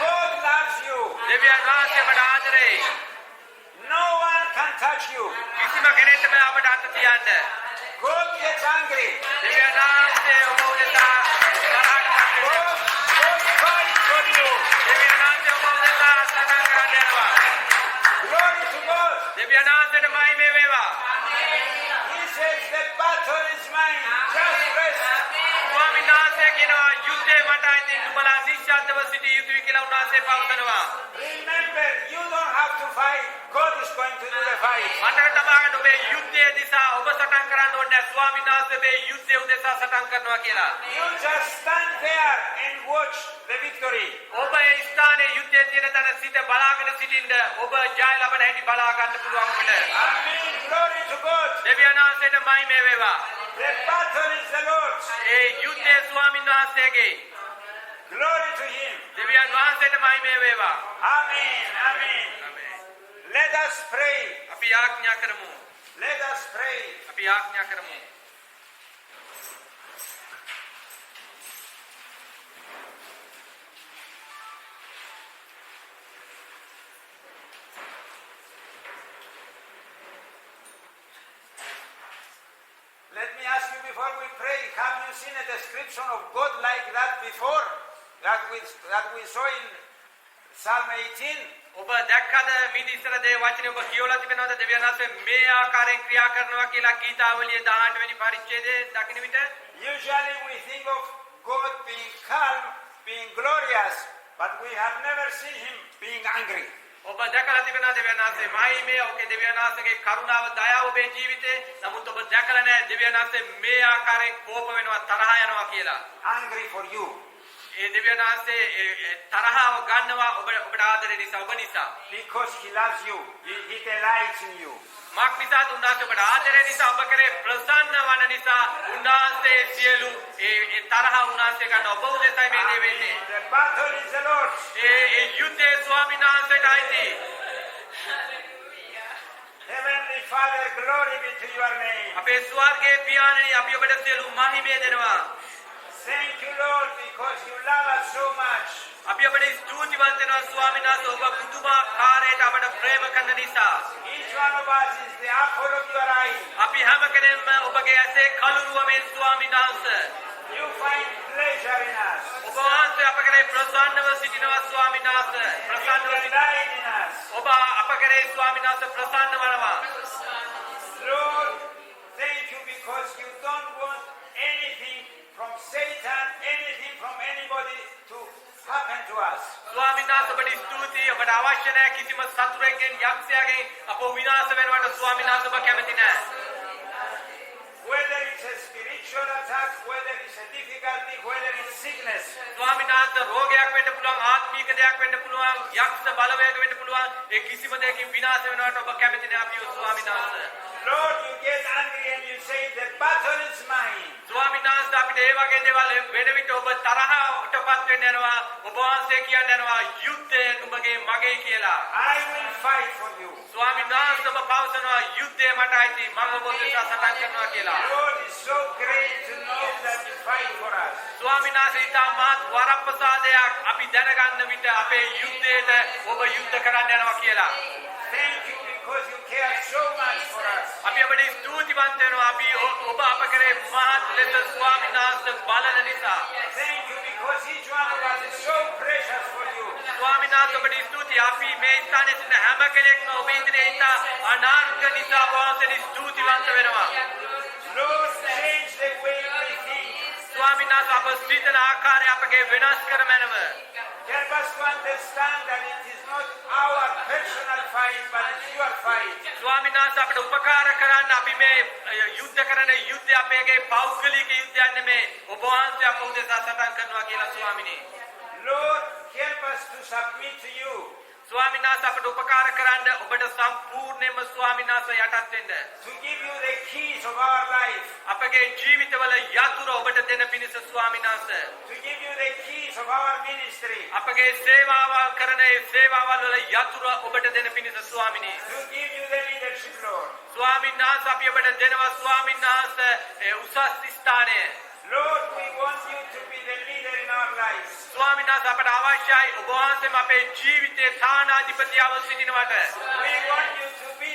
God loves you. දෙවියන් වහන්සේ ඔබට ආදරේ. No one can touch you. කිසිම කෙනෙක්ට බෑ ඔබට අත තියන්න. God gets angry. දෙවියන් වහන්සේ ඔබ උදෙසා God fights for you. දෙවියන් වහන්සේ ඔබ උදෙසා සටන් කරන්න යනවා. Glory to God. දෙවියන් වහන්සේට මහිමේ වේවා. He says the battle is mine. Just rest. ස්වාමීන් වහන්සේ කියනවා යුද්ධේ මට අයිති නුඹලා නිශ්ශබ්දව සිටිය යුතුයි කියලා උන්වහන්සේ පවසනවා. Remember, you don't have to fight. God is going to do the fight. මතක තබාගන්න ඔබේ යුද්ධය දිසා ඔබ සටන් කරන්න ඕනේ නැහැ. ස්වාමීන් වහන්සේ මේ යුද්ධය උදෙසා සටන් කරනවා කියලා. You just stand there and watch the victory. ඔබ ඒ ස්ථානයේ යුද්ධය තියෙන තැන සිට බලාගෙන සිටින්න ඔබ ජය ලබන හැටි බලා ගන්න පුළුවන් අපිට. Amen. Glory to God. දෙවියන් වහන්සේට මහිමේ වේවා. The battle is the Lord's. ඒ යුද්ධය ස්වාමීන් වහන්සේගේ. Glory to Him. දෙවියන් වහන්සේට මහිමේ වේවා. Amen. Amen. Let us pray. අපි ආඥා කරමු. Let us pray. අපි ආඥා කරමු. Let me ask you before we pray, have you seen a description of God like that before? That we saw in Psalm 18? ඔබ දැක්කද මීට ඉස්සර දේ වචනේ ඔබ කියවලා තිබෙනවද දෙවියන් වහන්සේ මේ ආකාරයෙන් ක්‍රියා කරනවා කියලා ගීතාවලියේ 18 වෙනි පරිච්ඡේදයේ දකින්න විට Usually we think of God being calm, being glorious, but we have never seen Him being angry. ඔබ දැකලා තිබෙනවා දෙවියන් වහන්සේ මහිමේ ඔබේ දෙවියන් වහන්සේගේ කරුණාව දයාව ඔබේ ජීවිතේ නමුත් ඔබ දැකලා නැහැ දෙවියන් වහන්සේ මේ ආකාරයෙන් කෝප වෙනවා තරහ යනවා කියලා. Angry for you. ඒ දෙවියන් වහන්සේ තරහව ගන්නවා ඔබට ආදරේ නිසා ඔබ නිසා. Because He loves you. He delights in you. Mark නිසා උන්වහන්සේ ඔබට ආදරේ නිසා ඔබ කරේ ප්‍රසන්න වන නිසා උන්වහන්සේ සියලු ඒ තරහ උන්වහන්සේ ගන්න ඔබ උදෙසයි මේ දේ වෙන්නේ. The battle is the Lord's. ඒ යුද්ධය ස්වාමීන් වහන්සේට අයිති. Heavenly Father, glory be to your name. අපේ ස්වර්ගයේ පියාණනි අපි ඔබට සියලු මහිමය දෙනවා. Thank you, Lord, because you love us so much. අපි ඔබට ස්තුතිවන්ත වෙනවා ස්වාමීන් වහන්සේ ඔබ පුදුමාකාරයට අපට ප්‍රේම කරන නිසා. Each one of us is the apple of your eye. අපි හැම කෙනෙක්ම ඔබගේ ඇසේ කළුරුව මේ ස්වාමීන් වහන්සේ. You find pleasure in us. ඔබ වහන්සේ අප කරේ ප්‍රසන්නව සිටිනවා ස්වාමීන් වහන්සේ. ප්‍රසන්නව You delight in us. ඔබ අප කරේ ස්වාමීන් වහන්සේ ප්‍රසන්න වනවා. Lord, thank you because you don't want anything from Satan, anything from anybody to happen to us. ස්වාමීන් වහන්සේ ඔබට ස්තුතියි. ඔබට අවශ්‍ය නැහැ කිසිම සතුරෙක්ගෙන් යක්ෂයාගෙන් අපව විනාශ වෙනවට ස්වාමීන් වහන්සේ ඔබ කැමති නැහැ. Whether it's a spiritual attack, whether it's a difficulty, whether it's sickness. ස්වාමීන් වහන්සේ රෝගයක් වෙන්න පුළුවන්, ආත්මික දෙයක් වෙන්න පුළුවන්, යක්ෂ බලවේග වෙන්න පුළුවන්. ඒ කිසිම දෙයකින් විනාශ වෙනවට ඔබ කැමති නැහැ අපිව ස්වාමීන් වහන්සේ. Lord, you get angry and you say the battle is mine. ස්වාමීන් වහන්සේ අපිට ඒ වගේ දේවල් වෙන විට ඔබ තරහටපත් වෙන්න යනවා. ඔබ වහන්සේ කියන්න යනවා යුද්ධය නුඹගේ මගේ කියලා. I will fight for you. ස්වාමීන් වහන්සේ ඔබ පවසනවා යුද්ධය මට අයිති. මම ඔබ උදෙසා සටන් කරනවා කියලා. Lord, it's so great to know that you fight for us. ස්වාමීන් වහන්සේ ඉතාමත් වරප්‍රසාදයක් අපි දැනගන්න විට අපේ යුද්ධයට ඔබ යුද්ධ කරන්න යනවා කියලා. Thank you because you care so much for us. අපි ඔබට ස්තුතිවන්ත වෙනවා. අපි ඔබ අප කරේ මහත් ලෙස ස්වාමීන් වහන්සේ බලන නිසා. Thank you because each one of us is so precious for you. ස්වාමීන් වහන්සේ ඔබට ස්තුතියි. අපි මේ ස්ථානයේ සිටින හැම කෙනෙක්ම ඔබ ඉදිරියේ ඉතා අනාර්ග නිසා ඔබ වහන්සේට ස්තුතිවන්ත වෙනවා. Lord, change the way we think. ස්වාමීන් වහන්සේ අප සිටින ආකාරය අපගේ වෙනස් කර මැනව. Help us to understand that it is not our personal fight, but it's your fight. ස්වාමීන් වහන්සේ අපට උපකාර කරන්න අපි මේ යුද්ධ කරන යුද්ධය අපේගේ පෞද්ගලික යුද්ධයක් නෙමේ. ඔබ වහන්සේ අප උදෙසා සටන් කරනවා කියලා ස්වාමීනි. Lord, help us to submit to you. ස්වාමීන් වහන්සේ අපට උපකාර කරන්න ඔබට සම්පූර්ණයෙන්ම ස්වාමීන් වහන්සේ යටත් වෙන්න. to give you the keys of our life, අපගේ ජීවිතවල යතුරු ඔබට දෙන පිණිස ස්වාමීන් වහන්සේ. to give you the keys of our ministry, අපගේ සේවාවල් කරන ඒ සේවාවල් වල යතුරු ඔබට දෙන පිණිස ස්වාමිනී. to give you the leadership, Lord. ස්වාමීන් වහන්සේ අපි ඔබට දෙනවා ස්වාමීන් වහන්සේ ඒ උසස් ස්ථානය. Lord, we want you to be the leader in our lives. ස්වාමීන් වහන්සේ අපට අවශ්‍යයි ඔබ වහන්සේම අපේ ජීවිතේ තානාධිපතියව සිටිනවට. We want you to be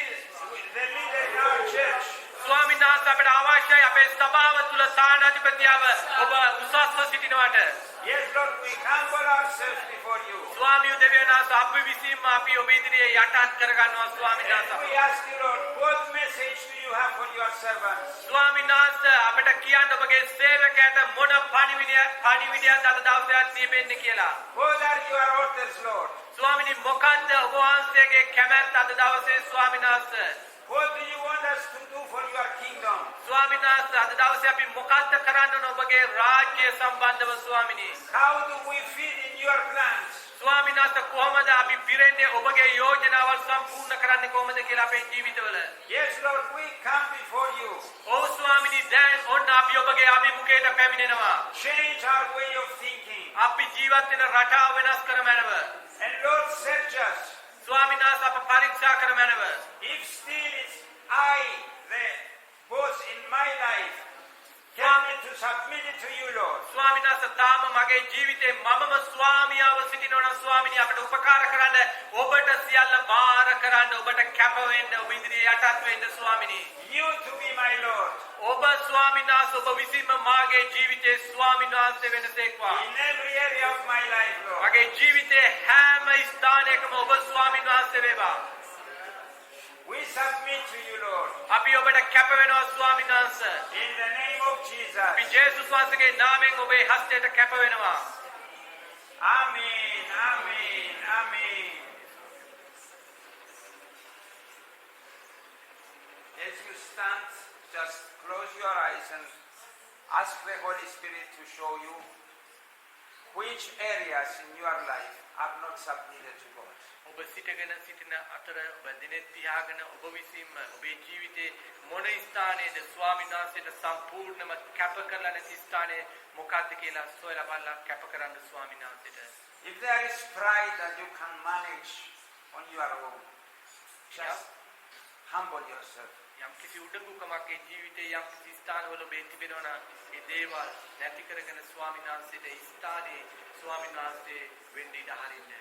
the leader in our church. ස්වාමීන් වහන්සේ අපට අවශ්‍යයි අපේ සභාව තුල තානාධිපතියව ඔබ උසස්ව සිටිනවට. Yes, Lord, we humble ourselves before you. ස්වාමීන් වහන්සේ අපි විසින්ම අපි ඔබ ඉදිරියේ යටත් කරගන්නවා ස්වාමීන් And we වහන්සේ. ask you, Lord, what message do you have for your servants? ස්වාමීන් වහන්සේ අපට කියන්න ඔබගේ සේවකයාට මොන පණිවිඩයක්ද අද දවසේ තිබෙන්නේ කියලා. What are your orders, Lord? ස්වාමීනි මොකක්ද ඔබ වහන්සේගේ කැමැත්ත අද දවසේ ස්වාමීන් වහන්සේ? What do you want us to do for your kingdom? ස්වාමීන් වහන්සේ අද දවසේ අපි මොකක්ද කරන්න ඕන ඔබගේ රාජ්‍ය සම්බන්ධව ස්වාමීනි? How do we fit in your plans? ස්වාමීන් වහන්සේ කොහොමද අපි පිරෙන්නේ ඔබගේ යෝජනාවල් සම්පූර්ණ කරන්නේ කොහොමද කියලා අපේ ජීවිතවල? Yes, Lord, we come before you. ඔව් ස්වාමීනි දැන් ඔන්න අපි ඔබගේ අභිමුඛයට පැමිණෙනවා. Change our way of thinking. අපි ජීවත් වෙන රටාව වෙනස් කරමනව. And Lord, search us. ස්වාමීන් වහන්සේ අප පරීක්ෂා කරමනව. If still it's I, the boss in my life, help me to submit it to you, Lord. ස්වාමීන් වහන්සේ තාම මගේ ජීවිතේ මමම ස්වාමියාව සිටිනවා නම් ස්වාමීනි අපට උපකාර කරන්න ඔබට සියල්ල බාර කරන්න ඔබට කැප වෙන්න ඔබ ඉදිරියේ යටත් වෙන්න ස්වාමීනි. You to be my Lord. ඔබ ස්වාමීන් වහන්සේ ඔබ විසින්ම මාගේ ජීවිතේ ස්වාමීන් වහන්සේ වෙනසේක්වා. In every area of my life, Lord. මගේ ජීවිතේ හැම ස්ථානයකම ඔබ ස්වාමීන් වහන්සේ වේවා. We submit to you, Lord. අපි ඔබට කැප වෙනවා ස්වාමීන් වහන්සේ. In the name of අපි Jesus. ජේසුස් වහන්සේගේ නාමයෙන් ඔබේ හස්තයට කැප වෙනවා. Amen, amen, amen. As you stand, just close your eyes and ask the Holy Spirit to show you which areas in your life are not submitted to God. ඔබ සිටගෙන සිටින අතර ඔබ දිනෙත් තියාගෙන ඔබ විසින්ම ඔබේ ජීවිතේ මොන ස්ථානයේද ස්වාමීන් වහන්සේට සම්පූර්ණම කැප කරලා නැති ස්ථානය මොකක්ද කියලා සොයලා බලලා කැප කරන්න ස්වාමීන් වහන්සේට. If there is pride that you can manage on your own, just humble yourself. යම් කිසි උඩඟුකමක් ඒ ජීවිතේ යම් කිසි ස්ථානවල ඔබ තිබෙනවා නම් ඒ දේවල් නැති කරගෙන ස්වාමීන් වහන්සේට ඒ ස්ථානයේ ස්වාමීන් වහන්සේ වෙන්න ඉඩ හරින්න.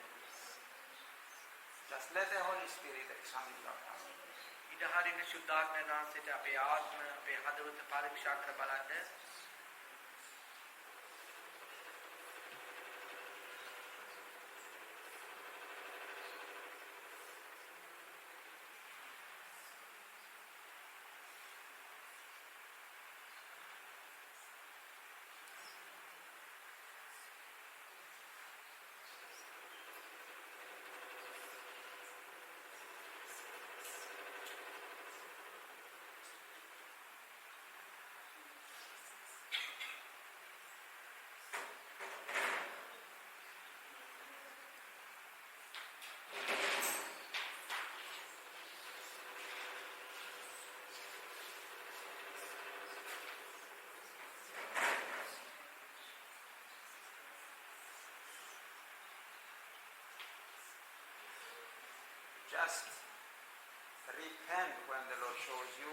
Just let the Holy Spirit examine your heart. ඉඩ හරින්න සුද්ධාත්මයන් වහන්සේට අපේ ආත්ම අපේ හදවත පරීක්ෂා කර බලන්න. Just repent when the Lord shows you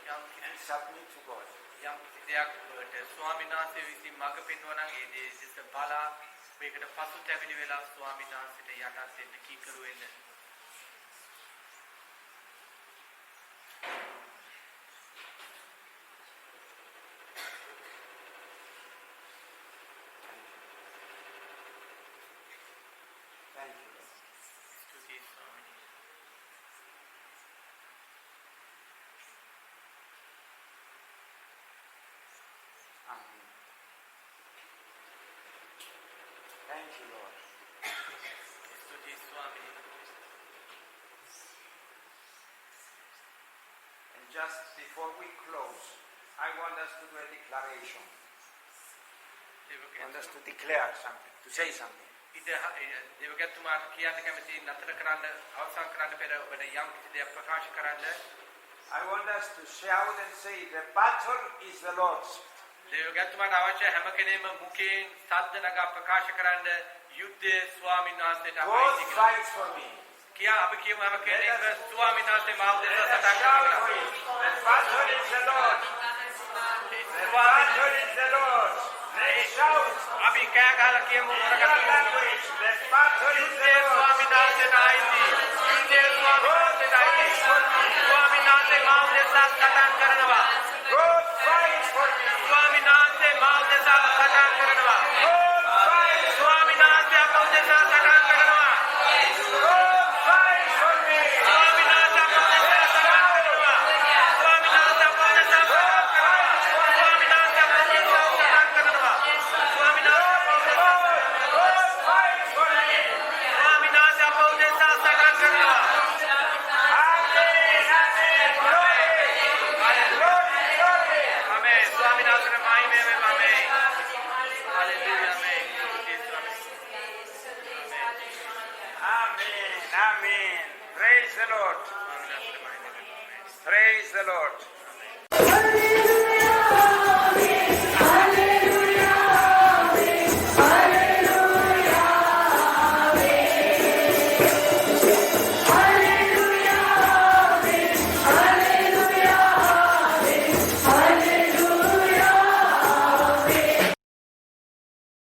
යම් and submit to God. යම් කිසි දෙයක් ඔබට ස්වාමීන් වහන්සේ විසින් මඟ පෙන්වනවා නම් ඒ දේ දෙස බලා මේකට පසුතැවිලි වෙලා ස්වාමීන් වහන්සේට යටත් වෙන්න කීකරු වෙන්න. Thank you, Lord. ස්තුතියි ස්වාමීනි. Amen. Thank you, Lord. ස්තුතියි ස්වාමීනි. And just before we close, I want us to do a declaration. I want us to declare something, to say something. දේවගත්තුමාට කියන්න කැමති නතර කරන්න අවසන් කරන්න පෙර ඔබට යම් කිසි දෙයක් ප්‍රකාශ කරන්න. I want us to shout and say, the battle is the Lord's. දේවගත්තුමාට අවශ්‍ය හැම කෙනෙම මුඛයෙන් සද්ද නගා ප්‍රකාශ කරන්න යුද්ධය ස්වාමීන් වහන්සේට God අවශ්‍ය කියලා. fights for me. කියා අපි කියමු හැම කෙනෙක්ම ස්වාමීන් වහන්සේ මාව දෙස Let us සටන් shout කරනවා. for it. The battle is the Lord. The battle is the Lord. Let's shout. අපි කෑ ගහලා කියමු In your language, the battle is the යුද්ධය Lord. ස්වාමීන් වහන්සේට අයිති. යුද්ධය ස්වාමීන් වහන්සේට අයිති. ස්වාමීන් වහන්සේ මාව දෙස සටන් කරනවා. God fights for me. ස්වාමීන් වහන්සේ මාව දෙස සටන් කරනවා. God fights for me. ස්වාමීන් වහන්සේ අපව දෙස සටන් කරනවා. God fights for me. ස්වාමීන් වහන්සේ අපව දෙස සටන් කරනවා. ස්වාමීන් වහන්සේ අපව දෙස සටන් කරනවා. ස්වාමීන් වහන්සේ අපව දෙස සටන් කරනවා. ස්වාමීන් වහන්සේ God fights for me. ස්වාමීන් වහන්සේ අපව දෙස සටන් කරනවා. Amen. Amen. Glory. Glory. Glory. Amen. ස්වාමීන් වහන්සේට මහිමය වේවා. Amen. Hallelujah. Amen. Amen. Amen. Praise the Lord. Praise the Lord.